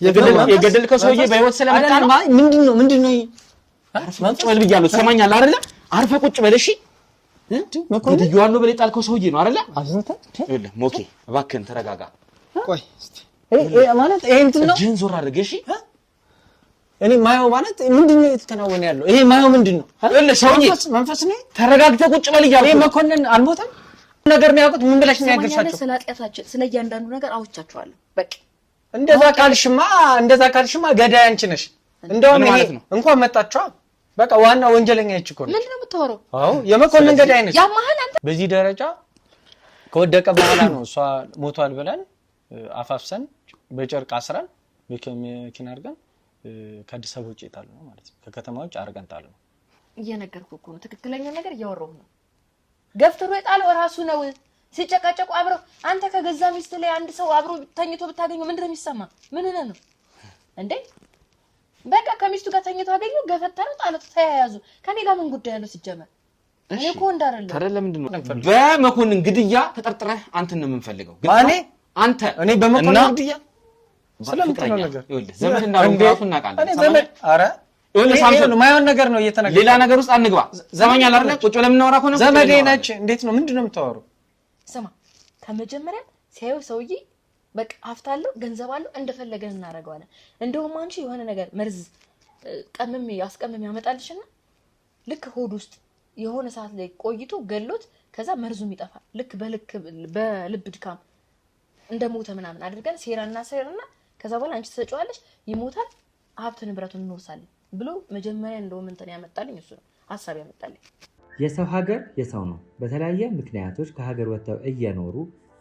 የገደልከው ሰውዬ በህይወት ስለመጣ ነው ምንድነው ቁጭ በል ብያለሁ ሰማኛል አይደለ አርፈ ቁጭ በል እሺ ገድያለሁ በል የጣልከው ሰውዬ ነው አይደለ ይኸውልህ ሞኬ እባክህን ተረጋጋ ቆይ እስቲ ማለት ይሄ እንትን ነው ጅን ዞር አድርገህ እሺ እኔ ማየው ማለት ምንድነው የተከናወነ ያለው ይሄ ማየው ምንድነው ይኸውልህ ሰውዬ መንፈስ ነው ተረጋግተህ ቁጭ በል እያልኩ ይሄ መኮንን አልሞተም ነገር ነው ያውቁት ምን ብለሽ ነው ያገርሻቸው ስለአጥያታችን ስለያንዳንዱ ነገር አውቻቸዋለሁ በቃ እንደዛ ካልሽማ ገዳይ አንቺ ነሽ እንደውም ይሄ እንኳን መጣችሁ በቃ ዋና ወንጀለኛ እቺ እኮ ነው ምንድነው የምታወራው አዎ የመኮንን ገዳይ ነሽ ያማህል አንተ በዚህ ደረጃ ከወደቀ በኋላ ነው እሷ ሞቷል ብለን አፋፍሰን በጨርቅ አስረን በመኪና አድርገን ከአዲስ አበባ ውጪ ጣሉ ነው ማለት ነው ከከተማ ውጪ አድርገን ጣሉ ነው እየነገርኩህ እኮ ነው ትክክለኛው ነገር እያወራሁ ነው ገፍትሮ የጣለው ራሱ ነው ሲጨቃጨቁ አብረው አንተ ከገዛ ሚስት ላይ አንድ ሰው አብሮ ተኝቶ ብታገኘው ምንድነው የሚሰማ ምን ሆነ ነው እንዴ በቃ ከሚስቱ ጋር ተኝቶ አገኘው ገፈተረው ጣለው ተያያዙ ከኔ ጋር ምን ጉዳይ ያለው ሲጀመር እኔ እኮ እንዳረለ ታዲያ ለምንድን ነው በመኮንን ግድያ ተጠርጥረህ አንተን ነው የምንፈልገው ማኔ አንተ እኔ በመኮንን ግድያ ስለምትለው ነገር ይኸውልህ ዘመድ እንዳልሆንኩ እናውቃለን እኔ ዘመድ አረ ይኸውልህ ሳምሶን ማይሆን ነገር ነው እየተነገረ ሌላ ነገር ውስጥ አንግባ ዘመኛ አይደለ ቁጭ ብለን እናወራ እኮ ነው ዘመዴ ነች እንዴት ነው ምንድነው የምታወሩ ስማ ከመጀመሪያ ሲያዩ ሰውዬ በቃ አፍታለው ገንዘብ አለው እንደፈለገን እናረጋዋለን እንደውም አንቺ የሆነ ነገር መርዝ ያስቀምም ያመጣልሽና ልክ ሆድ ውስጥ የሆነ ሰዓት ላይ ቆይቶ ገሎት ከዛ መርዙም ይጠፋል ልክ በልብ ድካም እንደሞተ ምናምን አድርገን ሴራና ከዛ በኋላ አንቺ ተሰጫዋለሽ ይሞታል ሀብት ንብረቱን እንወርሳለን ብሎ መጀመሪያ እንደውም እንትን ያመጣልኝ እሱ ነው ሐሳብ ያመጣልኝ የሰው ሀገር የሰው ነው በተለያየ ምክንያቶች ከሀገር ወጥተው እየኖሩ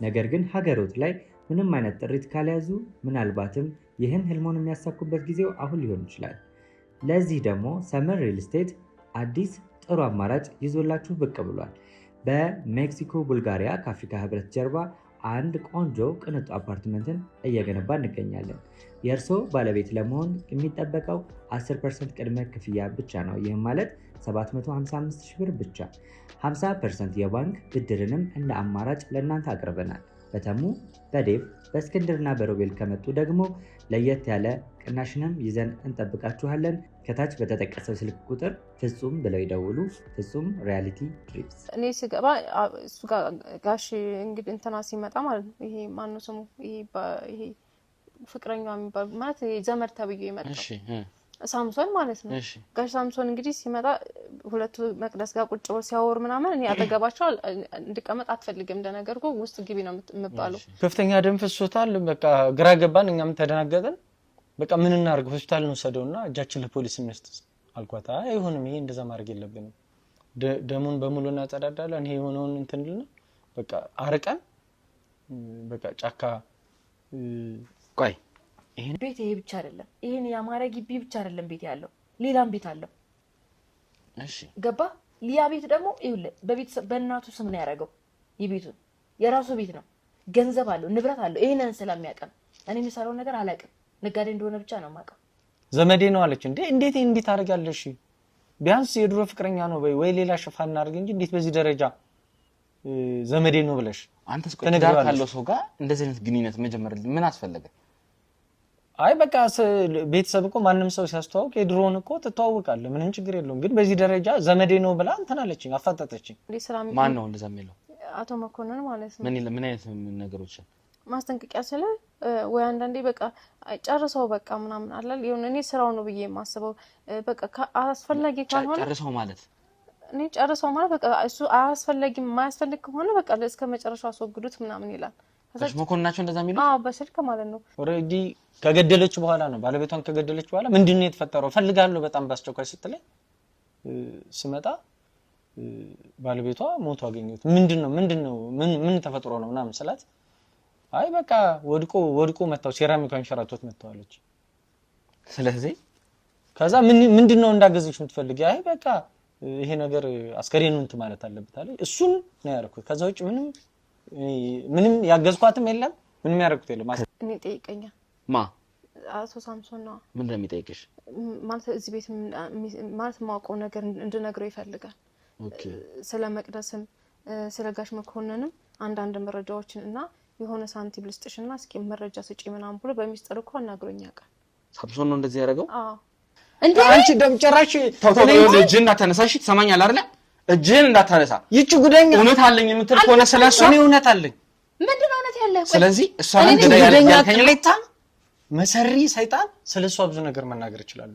ነገር ግን ሀገሮት ላይ ምንም አይነት ጥሪት ካልያዙ ምናልባትም ይህን ህልሞን የሚያሳኩበት ጊዜው አሁን ሊሆን ይችላል ለዚህ ደግሞ ሰመር ሪል ስቴት አዲስ ጥሩ አማራጭ ይዞላችሁ ብቅ ብሏል በሜክሲኮ ቡልጋሪያ ከአፍሪካ ህብረት ጀርባ አንድ ቆንጆ ቅንጡ አፓርትመንትን እየገነባ እንገኛለን የእርሶ ባለቤት ለመሆን የሚጠበቀው 10% ቅድመ ክፍያ ብቻ ነው ይህም ማለት 755,000 ብር ብቻ 50% የባንክ ብድርንም እንደ አማራጭ ለእናንተ አቅርበናል በተሙ በዴቭ በእስክንድርና በሮቤል ከመጡ ደግሞ ለየት ያለ ቅናሽንም ይዘን እንጠብቃችኋለን ከታች በተጠቀሰው ስልክ ቁጥር ፍጹም ብለው ይደውሉ ፍጹም ሪያሊቲ ትሪፕስ እኔ ስገባ እሱ ጋር ጋሽ እንግዲህ እንትና ሲመጣ ማለት ነው ይሄ ማን ነው ስሙ ይሄ ፍቅረኛው የሚባል ማለት ዘመድ ተብዬ ይመጣ እሺ ሳምሶን ማለት ነው ጋሽ ሳምሶን እንግዲህ ሲመጣ ሁለቱ መቅደስ ጋር ቁጭ ብለው ሲያወሩ ምናምን እኔ አጠገባቸው እንድቀመጥ አትፈልግም እንደነገርኩ ውስጥ ግቢ ነው የምባለው ከፍተኛ ደም ፍሶታል በቃ ግራ ገባን እኛም ተደናገጠን በቃ ምን እናርግ ሆስፒታል ነው ሰደውና እጃችን ለፖሊስ እንስጥስ አልኳታ አይሆንም ይሄ እንደዛ ማድረግ የለብንም ደሙን በሙሉ እናጸዳዳለን ይሄ ሆነውን እንትንልና በቃ አርቀን በቃ ጫካ ቆይ ይሄን ቤት ይሄ ብቻ አይደለም ይሄን ያማረ ግቢ ብቻ አይደለም ቤት ያለው ሌላም ቤት አለው እሺ ገባ ሊያ ቤት ደግሞ ይኸውልህ በእናቱ ስም ነው ያደረገው ይቤቱ የራሱ ቤት ነው ገንዘብ አለው ንብረት አለው ይሄንን ስለሚያቀም እኔ የሚሰራው ነገር አላውቅም ነጋዴ እንደሆነ ብቻ ነው ማቀው ዘመዴ ነው አለች እንዴት አደርጋለሽ ቢያንስ የድሮ ፍቅረኛ ነው ወይ ሌላ ሽፋን እናርግ እንጂ እንዴት በዚህ ደረጃ ዘመዴ ነው ብለሽ አንተስ ቆይ ተነጋር ካለው ሰው ጋር እንደዚህ አይነት ግንኙነት መጀመር ምን አስፈልገ አይ በቃ ቤተሰብ እኮ ማንንም ሰው ሲያስተዋውቅ የድሮውን እኮ ተተዋውቃለህ ምንም ችግር የለውም ግን በዚህ ደረጃ ዘመዴ ነው ብላ እንተናለችኝ አፋጣጠችኝ ማን ነው እንደዛ የሚለው አቶ መኮንን ማለት ነው ምን አይነት ነገሮች ማስጠንቀቂያ ስለ ወይ አንዳንዴ በቃ ጨርሰው በቃ ምናምን አላል ይሁን እኔ ስራው ነው ብዬ ማስበው በቃ አስፈላጊ ካልሆነ ጨርሰው ማለት እኔ ጨርሰው ማለት በቃ እሱ አስፈላጊ ማያስፈልግ ከሆነ በቃ እስከ መጨረሻው አስወግዱት ምናምን ይላል ከዛ መኮንናቸው እንደዛ የሚሉ በስልክ ማለት ነው ኦሬዲ ከገደለች በኋላ ነው ባለቤቷን ከገደለች በኋላ ምንድነው የተፈጠረው ፈልጋለሁ በጣም ባስቸኳይ ስትለኝ ስመጣ ባለቤቷ ሞቶ አገኘሁት ምንድነው ምን ተፈጥሮ ነው ምናምን ስላት አይ በቃ ወድቆ መጣው ሴራሚካን ሸራቶት መጣዋለች ስለዚህ ከዛ ምንድነው እንዳገዝሽ የምትፈልጊ አይ በቃ ይሄ ነገር አስከሬኑን እንት ማለት አለበት አለ እሱን ነው ያረኩት ከዛ ውጭ ምንም ያገዝኳትም የለም ምንም ያረኩት የለም እኔ ጠይቀኛ ማ አቶ ሳምሶን ነው ምን እንደሚጠይቅሽ ማለት እዚህ ቤት ማለት ማውቀው ነገር እንድነግረው ይፈልጋል ኦኬ ስለ መቅደስም ስለ ጋሽ መኮንንም አንዳንድ መረጃዎችን እና የሆነ ሳንቲም ልስጥሽና እስኪ መረጃ ስጪ ምናምን ብሎ በሚስጥር እኮ አናግሮኝ ያውቃል። ሳምሶን ነው እንደዚህ ያደረገው? አዎ እንዴ አንቺ ደምጨራሽ ተው እጅህን እንዳታነሳሽ ትሰማኛለህ አይደለ? እጅህን እንዳታነሳ። ይቺ ጉደኛ እውነት አለኝ የምትል ከሆነ ስለሷ እኔ እውነት አለኝ። ምንድነው እውነት ያለ? ስለዚህ እሷ ጉደኛ ቅሌታ መሰሪ ሰይጣን ስለሷ ብዙ ነገር መናገር ይችላል።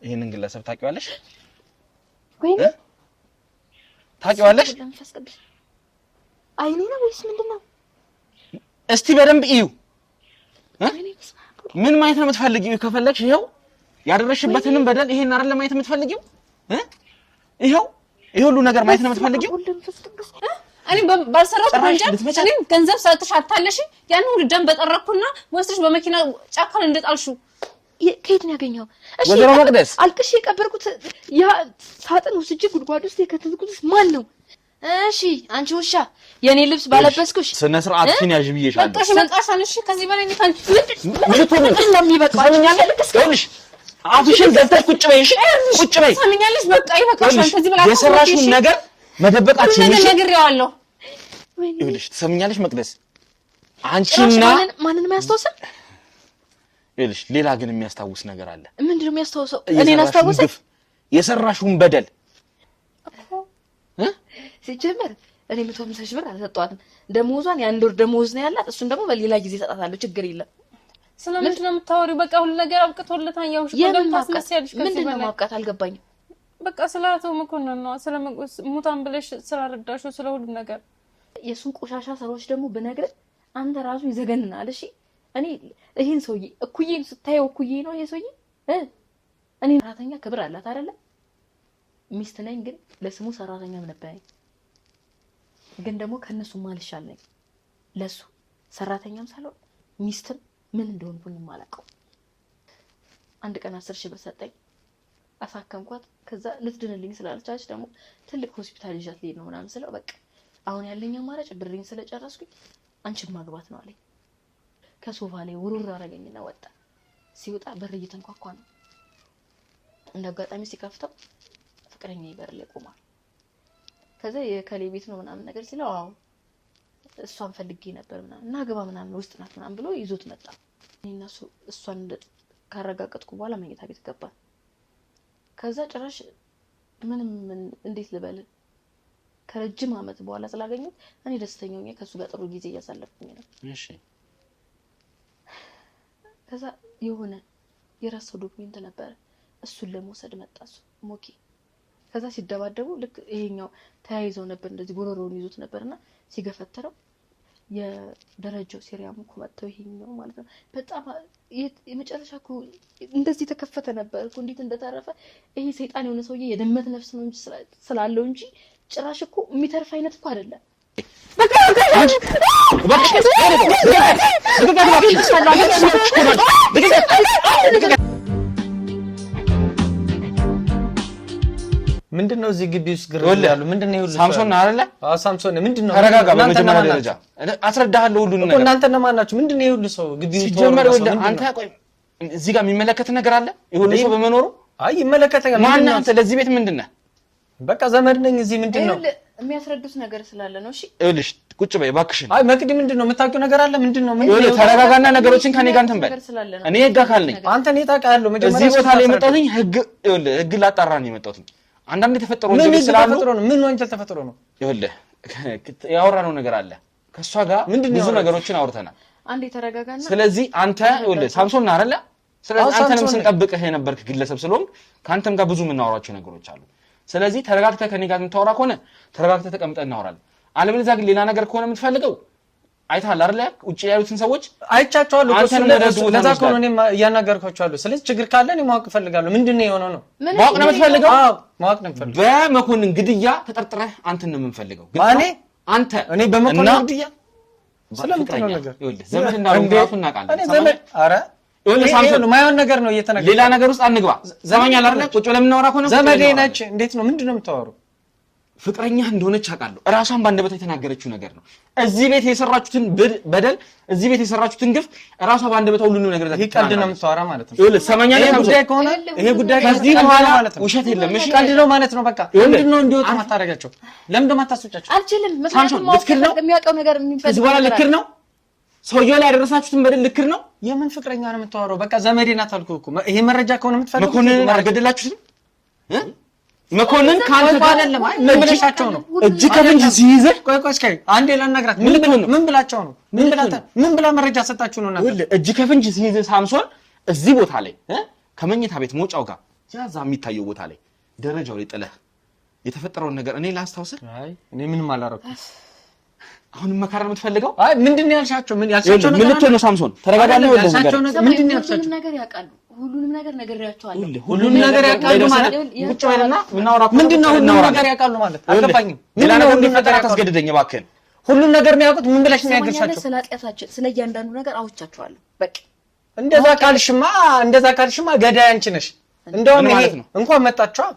ይሄንን ግለሰብ ታውቂዋለሽ? ወይኔ ታውቂዋለሽ? አይኔ ነው ወይስ ምንድነው? እስቲ በደንብ እዩ። ምን ማየት ነው የምትፈልጊው? ከፈለግሽ ይሄው ያደረሽበትንም በደል ይሄን አይደል ማየት የምትፈልጊው? ይሄው ይሄ ሁሉ ነገር ማየት ነው የምትፈልጊው? እኔ ባልሰራሁት ወንጀል እኔ ገንዘብ ሰጥተሽ አታለሽ ያን ሁሉ ደም በጠረኩና ወስደሽ በመኪና ጫካል እንደጣልሽው ከየት ነው ያገኘው? እሺ ወዘሮ መቅደስ አልቅሽ የቀበርኩት ያ ሳጥን ውስጥ ጉድጓድ ውስጥ የከተትኩት ማን ነው? እሺ አንቺ ውሻ የኔ ልብስ ባለበስኩሽ ስነ ስርዓትሽን ያዥ ብዬሻለሁ። በቃሽ በቃሽ አንቺ ከዚህ በላይ ነው ታንቺ ምንድን ነው የሚበቃው? ይኸውልሽ አፍሽን ዘግተሽ ቁጭ በይ። ቁጭ በይ ሰምኛለሽ። በቃ ይበቃሽ። ከዚህ በላይ የሰራሽውን ነገር መደበቃችን ምን ነግሬዋለሁ። ይኸውልሽ ትሰምኛለሽ መቅደስ አንቺና ማንንም የሚያስታውሰው ይኸውልሽ ሌላ ግን የሚያስታውስ ነገር አለ። ምንድነው የሚያስታውሰው? እኔን አስታውሰው የሰራሽውን በደል ሲጀመር እኔ 150 ሺህ ብር አልሰጠዋትም። ደሞዟን የአንድ ወር ደሞዝ ነው ያላት። እሱን ደግሞ በሌላ ጊዜ ሰጣታለሁ። ችግር የለም። ስለምንድን ነው የምታወሪው? በቃ ሁሉ ነገር አብቅቶለታል። ያው ሽቆደም ታስመስያለሽ። ምንድነው ማብቃት? አልገባኝም። በቃ ስለአቶ መኮንን ነው ሙታን ብለሽ ስላረዳሽው ስለ ሁሉ ነገር የሱን ቆሻሻ ስራዎች ደግሞ ብነግርህ አንተ ራሱ ይዘገንናል። እሺ እኔ ይሄን ሰውዬ እኩዬን ስታየው እኩዬ ነው ይሄ ሰውዬ እኔ ሰራተኛ ክብር አላት አይደለ? ሚስት ነኝ ግን ለስሙ ሰራተኛም ነበረኝ። ግን ደግሞ ከነሱ ማልሻል ነኝ። ለሱ ሰራተኛም ሳልሆን ሚስትም ምን እንደሆንኩኝ ማላቀው። አንድ ቀን 10 ሺህ ብር ሰጠኝ፣ አሳከምኳት። ከዛ ልትድንልኝ ስላልቻለች ደግሞ ትልቅ ሆስፒታል ይዣት ልሄድ ነው ምናምን ስለው በቃ አሁን ያለኝ አማራጭ ብሬን ስለጨረስኩኝ አንቺን ማግባት ነው አለኝ። ከሶፋ ላይ ውሩር አረገኝና ወጣ። ሲወጣ በር እየተንኳኳ ነው። እንደአጋጣሚ ሲከፍተው ፍቅረኛ ይበር ላይ ቆሟል። ከዛ የከሌ ቤት ነው ምናምን ነገር ሲለው አዎ እሷን ፈልጌ ነበር ምናምን እና ግባ ምናምን ውስጥ ናት ምናምን ብሎ ይዞት መጣ። እኔና እሷን ካረጋገጥኩ በኋላ መኝታ ቤት ገባ። ከዛ ጭራሽ ምንም እንዴት ልበል ከረጅም ዓመት በኋላ ስላገኘሁት እኔ ደስተኛ ነኝ። ከሱ ጋር ጥሩ ጊዜ እያሳለፍኩኝ ነው። እሺ ከዛ የሆነ የራስው ዶክመንት ነበር እሱን ለመውሰድ መጣ እሱ ሞኬ። ከዛ ሲደባደቡ ልክ ይሄኛው ተያይዘው ነበር እንደዚህ ጎሮሮውን ይዞት ነበርና ሲገፈተረው የደረጃው ሲሪያም እኮ መጣው ይሄኛው ማለት ነው። በጣም የመጨረሻ እኮ እንደዚህ ተከፈተ ነበር እኮ እንዴት እንደተረፈ ይሄ ሰይጣን የሆነ ሰውዬ የደመት ነፍስ ነው እንጂ ስላለው እንጂ ጭራሽ እኮ የሚተርፍ አይነት እኮ አይደለም። ምንድነው እዚህ ግቢ ውስጥ ግር ያለው? ምንድነው ይሁሉ ሳምሶን አይደለ? አዎ ሳምሶን ምንድነው? ተረጋጋ። በመጀመሪያ ደረጃ አስረዳሃለሁ ሁሉን ነገር። እናንተ እነማን ናችሁ? ምንድነው ይሁሉ ሰው ግቢ ውስጥ ሲጀመር አንተ ቆይ እዚህ ጋር የሚመለከት ነገር አለ ይሁሉ ሰው በመኖሩ? አይ ይመለከተኛል። ማን አንተ? ለዚህ ቤት ምንድነህ? በቃ ዘመድ ነኝ እዚህ ምንድነው የሚያስረዱት ነገር ስላለ ነው። እሺ ይኸውልሽ ቁጭ በይ እባክሽን። አይ መቅዲ ምንድነው የምታውቂው ነገር አለ? ምንድነው ይኸውልህ ተረጋጋና ነገሮችን ከኔ ጋር እንትን በል። እኔ ህግ አካል ነኝ። አንተ እኔ ታውቃለህ መጀመሪያ እዚህ ቦታ ላይ የመጣሁኝ ህግ ይኸውልህ ህግ ላጣራ ነው የመጣሁኝ። አንዳንድ የተፈጠሩ ወንጀል ስላሉ ምን ወንጀል ተፈጥሮ ነው? ይኸውልህ ያወራነው ነገር አለ ከሷ ጋር ብዙ ነገሮችን አውርተናል። አንዴ ተረጋጋና ስለዚህ አንተ ይኸውልህ ሳምሶን ነህ አይደለ? ስለዚህ አንተንም ስንጠብቅህ የነበርክ ግለሰብ ስለሆንክ ከአንተም ጋር ብዙ የምናወራቸው ነገሮች አሉ። ስለዚህ ተረጋግተህ ከኔ ጋር የምታወራ ከሆነ ተረጋግተህ ተቀምጠህ እናወራለን። አለበለዚያ ግን ሌላ ነገር ከሆነ የምትፈልገው አይተሃል አይደለ? ውጪ ያሉትን ሰዎች አይቻቸዋለሁ። ለዛ ከሆነ እኔም እያናገርኳቸዋለሁ። ስለዚህ ችግር ካለ እኔ ማወቅ እፈልጋለሁ። ምንድነው የሆነው ነው? ማወቅ ነው የምትፈልገው? አዎ ማወቅ ነው የምፈልገው። በመኮንን ግድያ ተጠርጥረህ አንተን ነው የምንፈልገው። ማኔ አንተ እኔ በመኮንን ግድያ ስለምትለው ነገር ይኸውልህ ዘመድ እንዳለው ራሱ እናውቃለን። እኔ ዘመድ ኧረ ይኸውልህ ሳምሶን ማይሆን ነገር ነው እየተናገረ ሌላ ነገር ውስጥ አንግባ። ዘመኛ አይደለ? ቁጭ ብለን የምናወራ ከሆነ ዘመዴ ነች። እንዴት ነው ምንድነው የምታወሩ? ፍቅረኛ እንደሆነች አውቃለሁ። እራሷን ባንደበቷ የተናገረችው ነገር ነው። እዚህ ቤት የሰራችሁትን በደል፣ እዚህ ቤት የሰራችሁትን ግፍ እራሷ ባንደበቷ ሁሉንም ነገር ይሄ ቀልድ ነው የምታወራ ማለት ነው። ይኸውልህ ሰማኛለህ። ይሄ ጉዳይ ከዚህ በኋላ ውሸት የለም። እሺ ቀልድ ነው ማለት ነው። በቃ ለምንድን ነው እንዲወጡ ማታረጋቸው? ለምንድን ነው ማታስወጫቸው? አልችልም። ምክንያቱም ልክር ነው የሚያውቀው ነገር የሚፈልግ ከዚህ በኋላ ልክር ነው። ሰውየው ላይ ያደረሳችሁትን በደል ልክር ነው። የምን ፍቅረኛ ነው የምታወራው? በቃ ዘመዴ ናት አልኩህ እኮ። ይሄ መረጃ ከሆነ የምትፈልጉት መኮንን አልገደላችሁትም? መኮንን ካንተ አይደለም። አይ ምን ብለሻቸው ነው? እጅ ከፍንጅ ሲይዘህ ቆይ እስኪ አንዴ ላናግራት። ምን ብላቸው ነው? ምን ብላ መረጃ ሰጣችሁ ነው? እናንተ እጅ ከፍንጅ ሲይዘህ ሳምሶን እዚህ ቦታ ላይ ከመኝታ ቤት መውጫው ጋር ያዛ የሚታየው ቦታ ላይ ደረጃው ላይ ጥለህ የተፈጠረውን ነገር እኔ ላስታውስህ። አይ እኔ ምንም አላረኩም። አሁን መካራ የምትፈልገው? አይ ምንድነው ያልሻቸው? ምን ያልሻቸው ነገር? ምን ልትሆን ነው ሳምሶን? ተረጋጋለህ ወይ? ምንድነው ያልሻቸው? ነገር ያውቃሉ። ሁሉንም ነገር ነግሬያቸዋለሁ። ሁሉንም ነገር ያውቃሉ ማለት ቁጭ በልና ምናወራ ምንድነው? ሁሉንም ነገር ያውቃሉ ማለት አልገባኝም። ሌላ ነገር እንዲፈጠር አታስገድደኝ እባክህን። ሁሉን ነገር የሚያውቁት ምን ብለሽ ነው ያገርሻቸው? ስለ ኃጢአታችን ስለ እያንዳንዱ ነገር አውቻቸዋለሁ። በቃ እንደዛ ካልሽማ ገዳይ አንቺ ነሽ። እንደውም ይሄ እንኳን መጣችሁ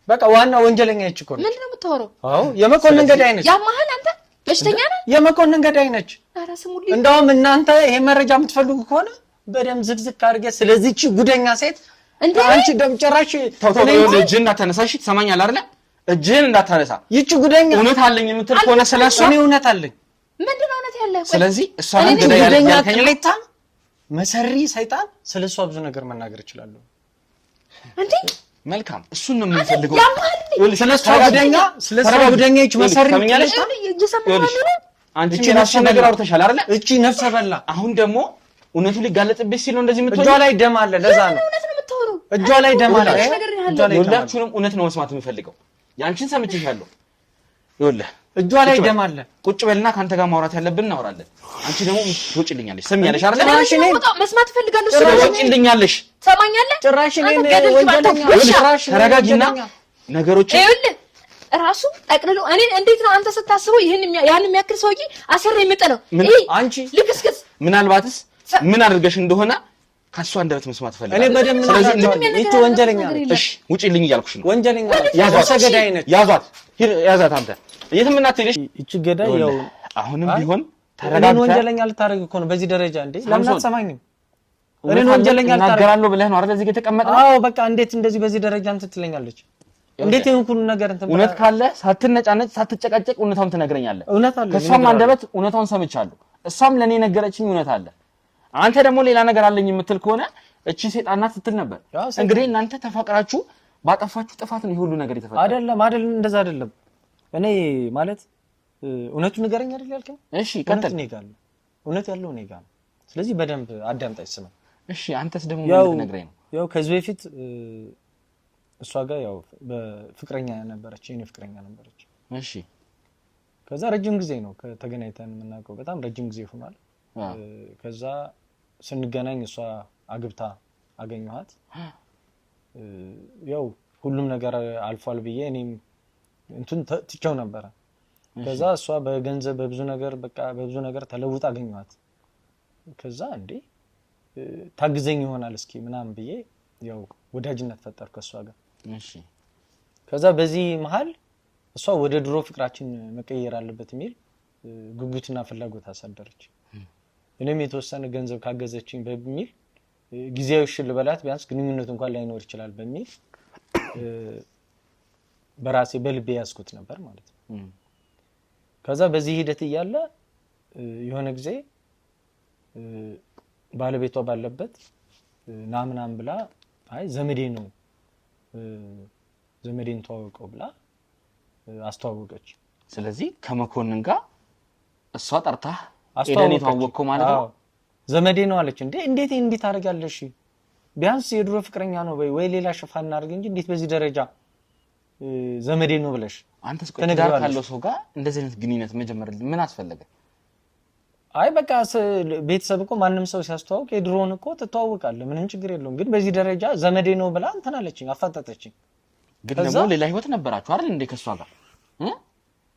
በቃ ዋና ወንጀለኛ ይች እኮ ነች። ምንድን ነው የምታወራው? አዎ የመኮንን ገዳይ ነች። ያማህል አንተ በሽተኛ ነህ። የመኮንን ገዳይ ነች። ኧረ ስሙልኝ። እንደውም እናንተ ይሄ መረጃ የምትፈልጉ ከሆነ በደም ዝግዝግ አድርጌ ስለዚህች ጉደኛ ሴት አንቺ ደም ጨራሽ እጅህን እንዳታነሳሽ ትሰማኛለህ አይደለ? እጅህን እንዳታነሳ። ይቺ ጉደኛ እውነት አለኝ የምትል ከሆነ ስለሷ እኔ እውነት አለኝ። ምንድን ነው እውነት ያለህ? ስለዚህ እሷ ገዳይ ያልከኝ ቅሌታም መሰሪ ሰይጣን ስለሷ ብዙ ነገር መናገር እችላለሁ። እንዴ መልካም፣ እሱን ነው የምንፈልገው። ስለሷ ጉደኛ ይች መሰሪ ከመኛለሽ አንቺ ራስሽ ነገር አውርተሻል አይደለ? እቺ ነፍሰ በላ አሁን ደግሞ እውነቱ ሊጋለጥብሽ ሲል ነው እንደዚህ የምትሆኚው። እጇ ላይ ደም አለ። ለዛ ነው እጇ ላይ ደም አለ። ሁላችሁንም እውነት ነው መስማት የምፈልገው። ያንቺን ሰምቼሻለሁ። ይኸውልህ እጇ ላይ ደም አለ። ቁጭ በልና ካንተ ጋር ማውራት ያለብን እናወራለን። አንቺ ደግሞ ትወጪልኛለሽ። ሰሚያለሽ አይደለ? ጭራሽ እኔ መስማት ፈልጋለሁ። ትወጪልኛለሽ። ሰማኛለህ? ጭራሽ እኔ ወንጀለኛ ጭራሽ ተረጋጊና ነገሮች ይኸውልህ ራሱ ጠቅልሎ እኔ እንዴት ነው አንተ ስታስበው ያን የሚያክል ሰውዬ አሰር የምጥለው? አንቺ ልክስክስ ምናልባትስ ምን አድርገሽ እንደሆነ ካሷ እንደበት መስማት ፈልጋለሁ። እኔ በደም ይቺ ወንጀለኛ ነች። እሺ ውጪልኝ እያልኩሽ ነው። ወንጀለኛ ነች። ገዳይ ነች። ያዛት አንተ የትም እናትሄድሽ። ይቺ ገዳይ ያው አሁንም ቢሆን ተረጋግተህ ወንጀለኛ ልታረግ እኮ ነው በዚህ ደረጃ እንዴ? ለምን አትሰማኝም? እኔ ወንጀለኛ ልታረጋለሁ ብለህ ነው አይደል እዚህ የተቀመጠው? አዎ በቃ እንዴት እንደዚህ በዚህ ደረጃ እንትን ትለኛለች? እንዴት ይሄን ሁሉ ነገር እንትን እውነት ካለ ሳትነጫነጭ ሳትጨቃጨቅ እውነታውን ትነግረኛለህ። እውነት አለ። ከሷም አንደበት እውነታውን ሰምቻለሁ። እሷም ለኔ ነገረችኝ እውነት አለ። አንተ ደግሞ ሌላ ነገር አለኝ የምትል ከሆነ እቺ ሴጣን ናት ስትል ነበር። እንግዲህ እናንተ ተፋቅራችሁ ባጠፋችሁ ጥፋት ነው ይሄ ሁሉ ነገር የተፈጠረው። አይደለም እንደዛ አይደለም። እኔ ማለት እውነቱን ንገረኝ አይደል ያልከኝ? እሺ ቀጥል። እውነት ያለው እኔ ጋር ነው። ስለዚህ በደንብ አዳምጣኝ ስማ። እሺ አንተስ ደግሞ ምን ልትነግረኝ ነው? ያው ከዚህ በፊት እሷ ጋር ያው በፍቅረኛ ነበረች፣ የኔ ፍቅረኛ ነበረች። እሺ ከዛ ረጅም ጊዜ ነው ከተገናኝተን የምናውቀው፣ በጣም ረጅም ጊዜ ሆኗል። ከዛ ስንገናኝ እሷ አግብታ አገኘኋት። ያው ሁሉም ነገር አልፏል ብዬ እኔም እንትን ትቼው ነበረ። ከዛ እሷ በገንዘብ በብዙ ነገር ተለውጣ አገኘኋት። ከዛ እንዴ ታግዘኝ ይሆናል እስኪ ምናምን ብዬ ያው ወዳጅነት ፈጠርኩ ከእሷ ጋር። እሺ ከዛ በዚህ መሃል እሷ ወደ ድሮ ፍቅራችን መቀየር አለበት የሚል ጉጉትና ፍላጎት አሳደረች። እኔም የተወሰነ ገንዘብ ካገዘችኝ በሚል ጊዜያዊ ሽል በላት ቢያንስ ግንኙነት እንኳን ላይኖር ይችላል በሚል በራሴ በልቤ ያስኩት ነበር ማለት ነው። ከዛ በዚህ ሂደት እያለ የሆነ ጊዜ ባለቤቷ ባለበት ናምናም ብላ አይ ዘመዴ ነው ዘመዴን ተዋወቀው ብላ አስተዋወቀች። ስለዚህ ከመኮንን ጋር እሷ ጠርታ ኤደን ተዋወቀው ማለት ነው። ዘመዴ ነው አለች። እንዴት አደርጋለሽ? ቢያንስ የድሮ ፍቅረኛ ነው ወይ ሌላ ሽፋን እናድርግ እንጂ እንዴት በዚህ ደረጃ ዘመዴ ነው ብለሽ አንተስ ትዳር ካለው ሰው ጋር እንደዚህ አይነት ግንኙነት መጀመር ምን አስፈለገ? አይ በቃ ቤተሰብ እኮ ማንም ሰው ሲያስተዋውቅ የድሮውን እኮ ትተዋወቃለህ፣ ምንም ችግር የለውም። ግን በዚህ ደረጃ ዘመዴ ነው ብላ እንትን አለችኝ፣ አፋጠጠችኝ። ግን ደግሞ ሌላ ህይወት ነበራችሁ አይደል እንዴ? ከሷ ጋር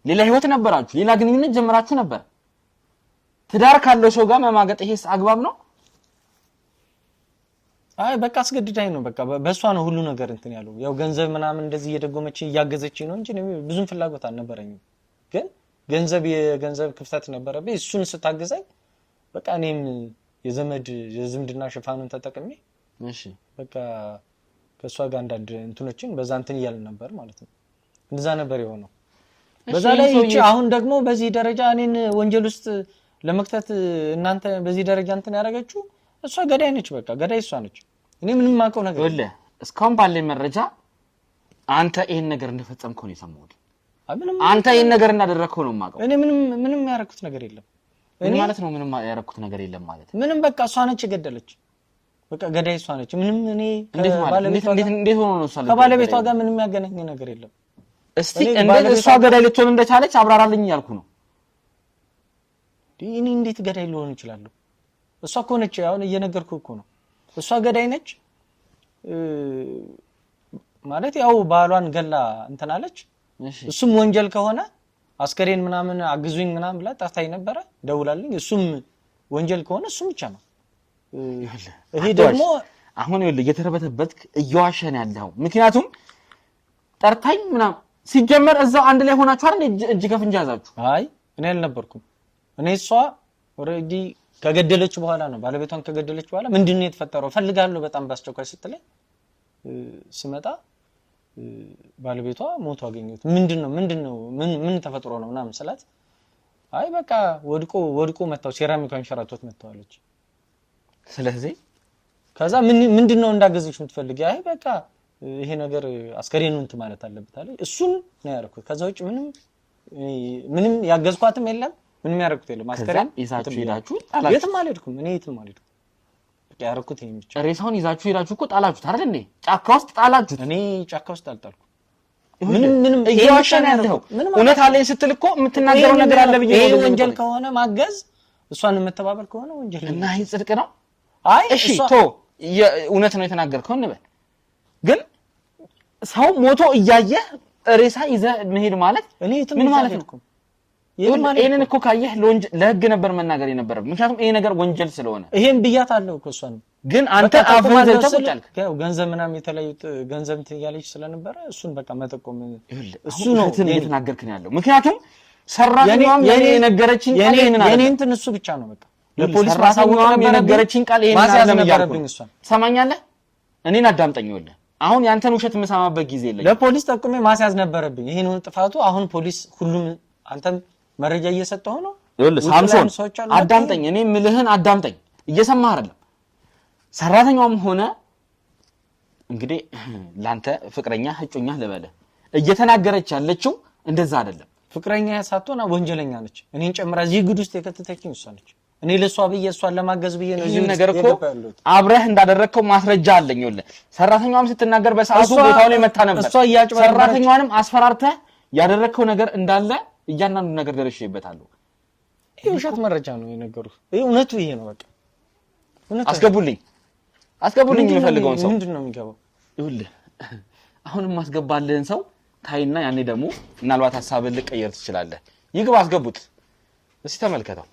ሌላ ህይወት ነበራችሁ፣ ሌላ ግንኙነት ጀምራችሁ ነበር። ትዳር ካለው ሰው ጋር መማገጥ ይሄስ አግባብ ነው? አይ በቃ አስገድዳኝ ነው በቃ በእሷ ነው ሁሉ ነገር እንትን ያለው ያው ገንዘብ ምናምን እንደዚህ እየደጎመች እያገዘችኝ ነው እንጂ ብዙም ፍላጎት አልነበረኝም ግን የገንዘብ ክፍተት ነበረብኝ እሱን ስታገዛኝ በቃ እኔም የዝምድና ሽፋኑን ተጠቅሜ እሺ በቃ ከሷ ጋር አንዳንድ እንትኖችን በዛ እንትን እያልን ነበር ማለት ነው እንደዛ ነበር የሆነው በዛ ላይ እቺ አሁን ደግሞ በዚህ ደረጃ እኔን ወንጀል ውስጥ ለመክተት እናንተ በዚህ ደረጃ እንትን ያደረገችው እሷ ገዳይ ነች በቃ ገዳይ እሷ ነች እኔ ምንም ማውቀው ነገር ወለ እስካሁን ባለኝ መረጃ አንተ ይሄን ነገር እንደፈጸምከው ነው የሰማሁት አንተ ይሄን ነገር እንዳደረግከው ነው የማውቀው እኔ ምንም ያደረኩት ነገር የለም እኔ ማለት ነው ምንም ያደረኩት ነገር የለም ማለት ምንም በቃ እሷ ነች ገደለች በቃ ገዳይ እሷ ነች ምንም እኔ እንዴት ሆኖ ነው እሷ ከባለቤቷ ጋር ምንም ያገናኝ ነገር የለም እስቲ እንዴት እሷ ገዳይ ልትሆን እንደቻለች አብራራልኝ ያልኩ ነው እኔ እንዴት ገዳይ ልሆን ይችላል እሷ እኮ ነች አሁን እየነገርኩ እኮ ነው እሷ ገዳይ ነች ማለት ያው ባሏን ገላ እንተናለች እሱም ወንጀል ከሆነ አስከሬን ምናምን አግዙኝ ምናምን ብላ ጠርታኝ ነበር ደውላልኝ እሱም ወንጀል ከሆነ እሱም ብቻ ነው ይሄ ደግሞ አሁን ይኸውልህ እየተረበተበት እየዋሸን ያለው ምክንያቱም ጠርታኝ ምናምን ሲጀመር እዛው አንድ ላይ ሆናችሁ አይደል እጅ ከፍንጅ ያዛችሁ አይ እኔ አልነበርኩም እኔ እሷ ኦሬዲ ከገደለች በኋላ ነው ባለቤቷን ከገደለች በኋላ ምንድነው የተፈጠረው ፈልጋለሁ በጣም ባስቸኳይ ስትለኝ ስመጣ ባለቤቷ ሞቶ አገኘሁት ምንድነው ምን ተፈጥሮ ነው ምናምን ስላት አይ በቃ ወድቆ መጣው ሴራሚክ አንሸራቶት መጣዋለች ስለዚህ ከዛ ምንድነው እንዳገዘች የምትፈልጊ አይ በቃ ይሄ ነገር አስከሬኑን እንት ማለት አለበት አለ እሱን ነው ያደረኩት ከዛ ውጭ ምንም ያገዝኳትም የለም ምንም ያደረኩት የለም አስከሬን ይዛችሁ ሄዳችሁ የትም አልሄድኩም እኔ የትም አልሄድኩም በቃ ያደረኩት ይሄን ብቻ ሬሳውን ይዛችሁ ሄዳችሁ እኮ ጣላችሁት አይደል እንዴ ጫካ ውስጥ ጣላችሁት እኔ ጫካ ውስጥ አልጣልኩም ምንም እየዋሸን ያለው እውነት አለኝ ስትል እኮ የምትናገረው ነገር አለ ብዬ ይሄ ወንጀል ከሆነ ማገዝ እሷን መተባበር ከሆነ ወንጀል እና ይሄ ጽድቅ ነው አይ እሺ እውነት ነው የተናገርከው እንበል ግን ሰው ሞቶ እያየ ሬሳ ይዘ መሄድ ማለት ምን ማለት ነው ይሄንን እኮ ካየህ ለህግ ነበር መናገር የነበረው ምክንያቱም ይሄ ነገር ወንጀል ስለሆነ ይሄን ብያታለሁ እኮ እሷን ግን አንተ አፍን ዘልተቆጫልክ ያው ገንዘብ ምናምን የተለያዩት ገንዘብ ትያለች ስለነበረ እሱን በቃ መጠቆም እሱ ነው እየተናገርክ ነው ያለው ምክንያቱም ሰራተኛም የነገረችኝ ቃል ይሄንን አለ የኔን እንትን እሱ ብቻ ነው በቃ ለፖሊስ ማሳወቅም የነገረችኝ ቃል ይሄንን አለም ያለብኝ እሷን ሰማኛለህ እኔን አዳምጠኝ ወለ አሁን ያንተን ውሸት መሳማበት ጊዜ የለኝ ለፖሊስ ጠቁሜ ማስያዝ ነበረብኝ ይሄን ጥፋቱ አሁን ፖሊስ ሁሉም አንተም መረጃ እየሰጠው ነው ይኸውልህ ሳምሶን አዳምጠኝ እኔ ምልህን አዳምጠኝ እየሰማህ አይደለም ሰራተኛውም ሆነ እንግዲህ ላንተ ፍቅረኛ እጮኛ ለበለ እየተናገረች ያለችው እንደዛ አይደለም ፍቅረኛ ሳትሆን ወንጀለኛ ነች እኔን ጨምራ እዚህ ጉድ ውስጥ የከተተችኝ እሷ ነች እኔ ለሷ ብዬ እሷን ለማገዝ ብዬ ነው እዚህ ነገር እኮ አብረህ እንዳደረከው ማስረጃ አለኝ ይኸውልህ ሰራተኛዋም ስትናገር በሰዓቱ ቦታው ላይ መታ ነበር ሰራተኛዋንም አስፈራርተህ ያደረከው ነገር እንዳለ እያንዳንዱ ነገር ደረሽበታለሁ ይሄ ውሸት መረጃ ነው የነገሩት ይሄ እውነቱ ይሄ ነው በቃ አስገቡልኝ የሚፈልገውን ሰው ምንድነው የሚገባው ይኸውልህ አሁንም ማስገባልህን ሰው ታይና ያኔ ደግሞ ምናልባት ሐሳብን ልቀየር ትችላለህ ይግባ አስገቡት እስቲ ተመልከተው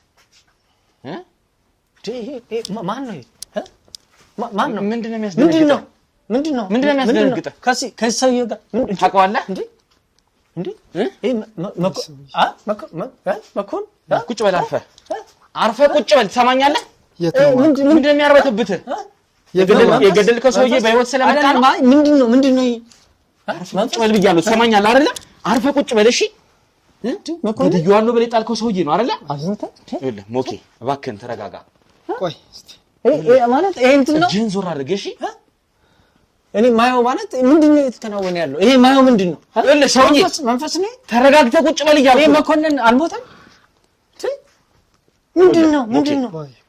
ማን ነው ማን ነው ምንድነው የሚያስደነግጠው ምንድነው የሚያስደነግጠው ከሰውዬው ጋር ታውቀዋለህ እንዴ ይሄ መኮን ቁጭ በል አርፈህ ቁጭ በል ትሰማኛለህ ምንድነው የሚያርበተብህ የገደልከው ሰውዬ በህይወት ስለመጣ ነው ምንድነው ቁጭ በል ብያለሁ ትሰማኛለህ አይደለ አርፈህ ቁጭ በል እሺ ገድያለሁ በል የጣልከው ሰውዬ ነው አይደለ ይኸውልህ ሞኬ እባክህን ተረጋጋ ቆይ እስቲ ማለት ይሄ እንትን ነው ጅን ዞር አድርግ እሺ እኔ ማየው ማለት ምንድነው የተከናወነ ያለው ይሄ ማየው ምንድነው ይኸውልህ ሰውዬ መንፈስ ነው ተረጋግተህ ቁጭ በል እያልኩ ይሄ መኮንን አልሞተም ምንድነው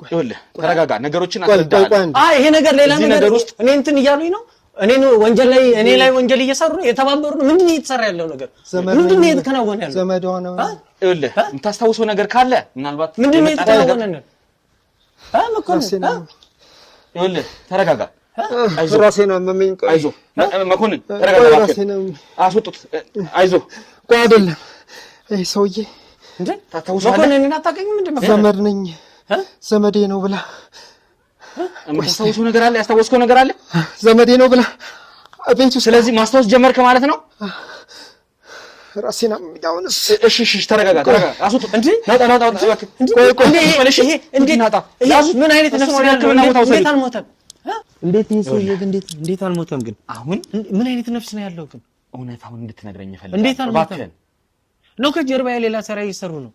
ይኸውልህ ተረጋጋ ነገሮችን አስረዳለሁ ይሄ ነገር ሌላ ነገር ውስጥ እኔ እንትን እያሉኝ ነው እኔ ላይ ወንጀል እየሰሩ ነው የተባበሩ ነው ምንድነው እየተሰራ ያለው ነገር ምንድነው የተከናወነ ያለው ዘመዷ ነው ይኸውልህ የምታስታውሰው ነገር ካለ ምናልባት ምንድነው የተከናወነ ነው መኮንን ይኸውልህ ተረጋጋ አይዞህ ራሴ ነው መመኝ አይዞህ መኮንን ተረጋጋ አስወጡት አይዞህ ቆይ አይደለም ይሄ ሰውዬ እንዴ ታታውሳለህ መኮንን አታውቀኝም እንዴ ዘመድ ነኝ ዘመዴ ነው ብላ የምታስታውሰው ነገር አለ? ያስታወስከው ነገር አለ? ዘመዴ ነው ብላ ቤቱ። ስለዚህ ማስታወስ ጀመርክ ማለት ነው? ራሴና ያውንስ እሺ ተረጋጋ። አሱት እንዴ ናጣ እንዴት ናጣ? ምን አይነት ነፍስ ነው ያለው? እንዴት አልሞተም? እንዴት ይሄ ሰውዬ እንዴት አልሞተም? ግን አሁን ምን አይነት ነፍስ ነው ያለው? ግን እውነታውን እንድትነግረኝ ይፈልጋል። እንዴት አልሞተም? ነው ከጀርባ ሌላ ስራ እየሰሩ ነው።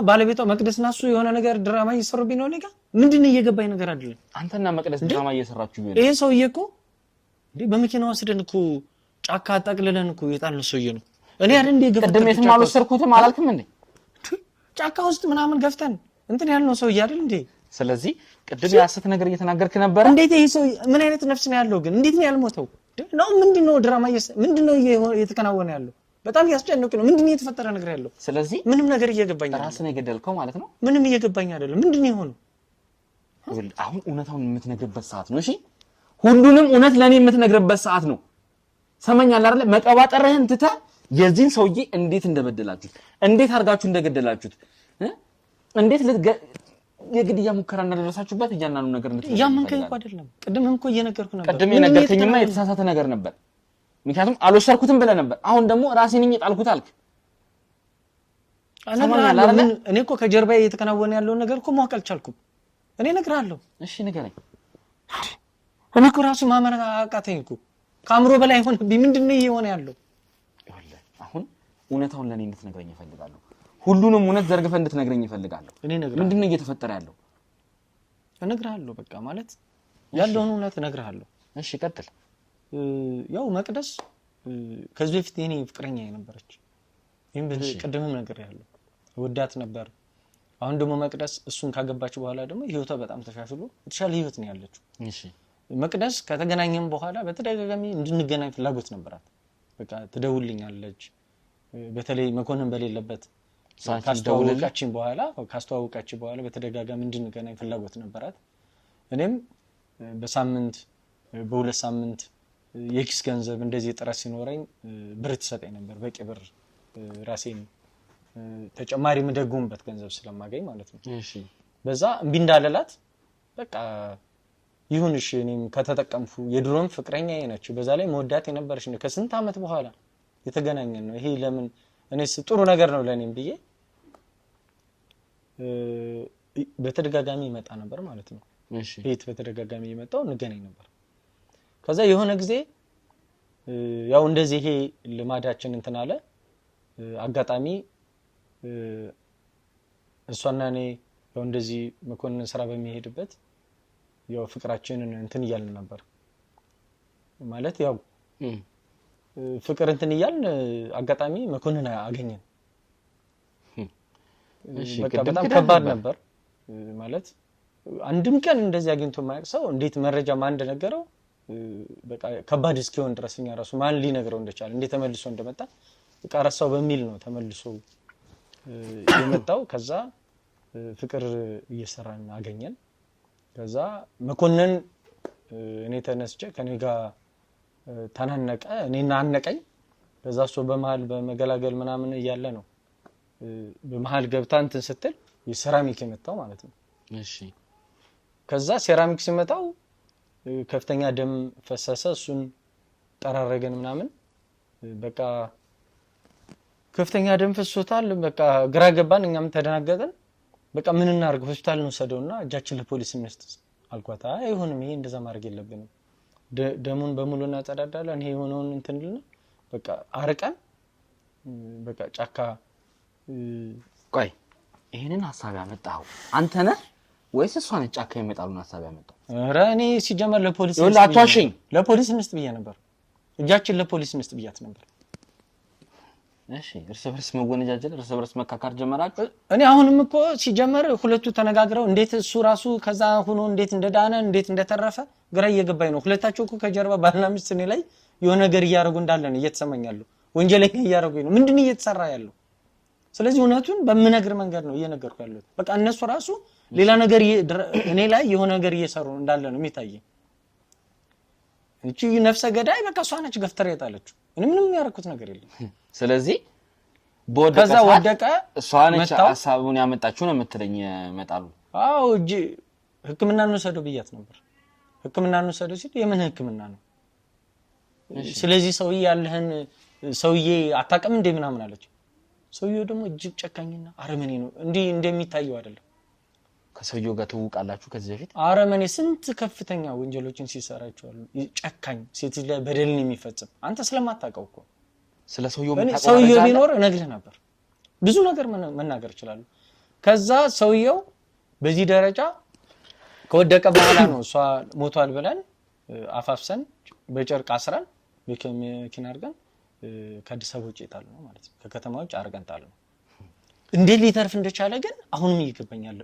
ባለቤቷ መቅደስና እሱ የሆነ ነገር ድራማ እየሰሩብኝ ነው። እኔ ጋር ምንድነው እየገባኝ ነገር አይደለም። አንተና መቅደስ ድራማ እየሰራችሁ ነው። ይሄ ሰውዬ እኮ እንዴ በመኪና ወስደን እኮ ጫካ አጣቅልለን እኮ የጣልን ሰውዬ ነው። እኔ አይደል እንደ ገፍተን ቀደም የትም አልወሰድኩትም አላልክም እንዴ? ጫካ ውስጥ ምናምን ገፍተን እንትን ያልነው ሰውዬ አይደል እንዴ? ስለዚህ ቅድም የሐሰት ነገር እየተናገርክ ነበር። እንዴት ይሄ ሰው ምን አይነት ነፍስ ነው ያለው? ግን እንዴት ነው ያልሞተው? ነው ምንድነው ድራማ ምንድነው እየተከናወነ ያለው? በጣም ያስጨንቅ ነው። ምንድነው የተፈጠረ ነገር ያለው? ስለዚህ ምንም ነገር እየገባኝ አይደለም። ራስን የገደልከው ማለት ነው? ምንም እየገባኝ አይደለም። ምንድነው የሆነው? አሁን እውነታውን የምትነግርበት ሰዓት ነው። እሺ ሁሉንም እውነት ለኔ የምትነግርበት ሰዓት ነው። ሰማኛል አይደል? መቀባጠርህን ትተህ የዚህን ሰውዬ እንዴት እንደበደላችሁት፣ እንዴት አርጋችሁ እንደገደላችሁት፣ እንዴት የግድያ ሙከራ እንዳደረሳችሁበት እያንዳንዱ ነገር ያመንከኝ እኮ አይደለም። ቅድምም እኮ እየነገርኩ ነበር። ቅድም የነገርከኝማ የተሳሳተ ነገር ነበር። ምክንያቱም አልወሰርኩትም ብለህ ነበር። አሁን ደግሞ ራሴን ነኝ የጣልኩት አልክ። እኔ እኮ ከጀርባዬ እየተከናወነ ያለውን ነገር እኮ ማወቅ አልቻልኩም። እኔ እነግርሃለሁ። እሺ ንገረኝ። እኔ እኮ ራሱ ማመን አቃተኝ እኮ። ከአእምሮ በላይ ሆነብኝ። ምንድነው እየሆነ ያለው? አሁን እውነታውን ለኔ እንድትነግረኝ እፈልጋለሁ። ሁሉንም እውነት ዘርግፈህ እንድትነግረኝ እፈልጋለሁ። ምንድነው እየተፈጠረ ያለው? እነግርሃለሁ። በቃ ማለት ያለውን እውነት እነግርሃለሁ። እሺ ቀጥል። ያው መቅደስ ከዚህ በፊት የኔ ፍቅረኛ የነበረች ይሄን ቅድምም ነግሬሃለሁ። ወዳት ነበር። አሁን ደግሞ መቅደስ እሱን ካገባች በኋላ ደግሞ ህይወቷ በጣም ተሻሽሎ የተሻለ ህይወት ነው ያለችው። እሺ መቅደስ ከተገናኘን በኋላ በተደጋጋሚ እንድንገናኝ ፍላጎት ነበራት። በቃ ትደውልልኛለች። በተለይ መኮንን በሌለበት ካስተዋወቃችን በኋላ በተደጋጋሚ እንድንገናኝ ፍላጎት ነበራት። እኔም በሳምንት በሁለት ሳምንት የኪስ ገንዘብ እንደዚህ ጥረት ሲኖረኝ ብር ትሰጠኝ ነበር። በቂ ብር ራሴን ተጨማሪ ምደጉምበት ገንዘብ ስለማገኝ ማለት ነው። እሺ በዛ እምቢ እንዳለላት በቃ ይሁንሽ እኔም ከተጠቀምኩ የድሮም ፍቅረኛዬ ነች። በዛ ላይ መወዳት የነበረች ነው። ከስንት አመት በኋላ የተገናኘን ነው። ይሄ ለምን እኔስ ጥሩ ነገር ነው ለኔም ብዬ በተደጋጋሚ ይመጣ ነበር ማለት ነው። እሺ ቤት በተደጋጋሚ ይመጣው እንገናኝ ነበር። ከዛ የሆነ ጊዜ ያው እንደዚህ ይሄ ልማዳችን እንትን አለ። አጋጣሚ እሷና እኔ ያው እንደዚህ መኮንን ስራ በሚሄድበት ያው ፍቅራችንን እንትን እያልን ነበር ማለት ያው ፍቅር እንትን እያልን አጋጣሚ መኮንን አገኘን። በቃ በጣም ከባድ ነበር ማለት አንድም ቀን እንደዚህ አግኝቶ ማያውቅ ሰው እንዴት መረጃ ማን እንደነገረው በቃ ከባድ እስኪሆን ድረስኛ ራሱ ማን ሊነግረው እንደቻለ እንዴት ተመልሶ እንደመጣ በቃ ራሳው በሚል ነው ተመልሶ የመጣው። ከዛ ፍቅር እየሰራን አገኘን። ከዛ መኮንን እኔ ተነስቼ ከኔ ጋር ተናነቀ፣ እኔና አነቀኝ። ከዛ እሱ በመሃል በመገላገል ምናምን እያለ ነው በመሃል ገብታ እንትን ስትል የሴራሚክ የመታው ማለት ነው። እሺ ከዛ ሴራሚክ ሲመታው ከፍተኛ ደም ፈሰሰ። እሱን ጠራረገን ምናምን በቃ ከፍተኛ ደም ፈሶታል። በቃ ግራ ገባን፣ እኛም ተደናገጠን። በቃ ምን እናርግ ሆስፒታል ነው ሰደውና እጃችን ለፖሊስ እንስጥ አልኳታ። አይሆንም ይሄ እንደዛ ማድረግ የለብንም፣ ደሙን በሙሉ እናጸዳዳለን። ይሄ የሆነውን እንትንልና በቃ አርቀን በቃ ጫካ። ቆይ ይሄንን ሐሳብ ያመጣው አንተ ነህ ወይስ እሷ ነች ጫካ ይመጣሉን ሐሳብ ያመጣው? ኧረ እኔ ሲጀመር ለፖሊስ እንስጥ ብዬ ነበር። እጃችን ለፖሊስ እንስጥ ብያት ነበር። እሺ እርስ በርስ መወነጃጀል፣ እርስ በርስ መካካር ጀመራችሁ? እኔ አሁንም እኮ ሲጀመር ሁለቱ ተነጋግረው እንዴት እሱ ራሱ ከዛ ሆኖ እንዴት እንደዳነ እንዴት እንደተረፈ ግራ እየገባኝ ነው። ሁለታቸው እኮ ከጀርባ ባልና ሚስት እኔ ላይ የሆነ ነገር እያደረጉ እንዳለ ነው እየተሰማኛለሁ። ወንጀለኛ እያደረጉኝ ነው። ምንድነው እየተሰራ ያለው? ስለዚህ እውነቱን በመነግር መንገድ ነው እየነገርኩ ያለሁት። በቃ እነሱ ራሱ ሌላ ነገር እኔ ላይ የሆነ ነገር እየሰሩ እንዳለ ነው የሚታየኝ። እቺ ነፍሰ ገዳይ በቃ እሷ ነች ገፍተር የጣለችው። እኔ ምንም ያደረኩት ነገር የለም። ስለዚህ ከዛ ወደቀ። እሷ ነች ሐሳቡን ያመጣችው ነው የምትለኝ? መጣሉ? አዎ ህክምና እንወሰደው ብያት ነበር። ህክምና እንወሰደው ሲል የምን ህክምና ነው? ስለዚህ ሰውዬ ያለህን ሰውዬ አታውቅም እንደ ምናምን አለች። ሰውዬው ደግሞ እጅግ ጨካኝና አረመኔ ነው። እንዲህ እንደሚታየው አይደለም። ከሰውዬው ጋር ትውቃላችሁ ከዚህ በፊት? አረመኔ ስንት ከፍተኛ ወንጀሎችን ሲሰራቸው አሉ። ጨካኝ ሴት ላይ በደልን የሚፈጽም አንተ ስለማታውቀው እኮ ስለ ሰውዬው ሰውዬው ቢኖር እነግርህ ነበር። ብዙ ነገር መናገር ይችላል። ከዛ ሰውዬው በዚህ ደረጃ ከወደቀ በኋላ ነው እሷ ሞቷል ብለን አፋፍሰን በጨርቅ አስረን በመኪና አድርገን ከአዲስ አበባ ውጭ ጣል ነው ማለት ነው። ከከተማ ውጭ አድርገን ጣል ነው። እንዴት ሊተርፍ እንደቻለ ግን አሁንም ይገባኛል።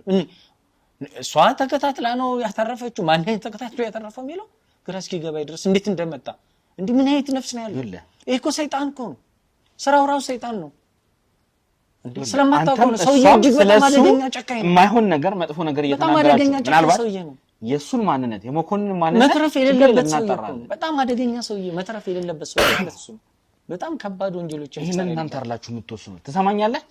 እሷ ተከታትላ ነው ያተረፈችው። ማን ነው ተከታትሎ ያተረፈው የሚለው ግራ እስኪገባኝ ድረስ እንዴት እንደመጣ እንዴ ምን አይነት ነፍስ ነው ያለው? ይሄ እኮ ሰይጣን እኮ ነው። ስራው ራሱ ሰይጣን ነው። እንዴ ስለማታውቀው ነው። ሰውዬው እጅግ በጣም አደገኛ ጨካኝ ነው። የማይሆን ነገር መጥፎ ነገር እየተናገራችሁ ምናልባት የሱን ማንነት የመኮንን ማንነት መትረፍ የሌለበት ሰውዬ ነው። በጣም አደገኛ ሰውዬ መትረፍ የሌለበት ሰውዬ ማለት እሱ በጣም ከባድ ወንጀሎች ይሄንን እናንተ አይደላችሁ የምትወስኑት። ትሰማኛለህ?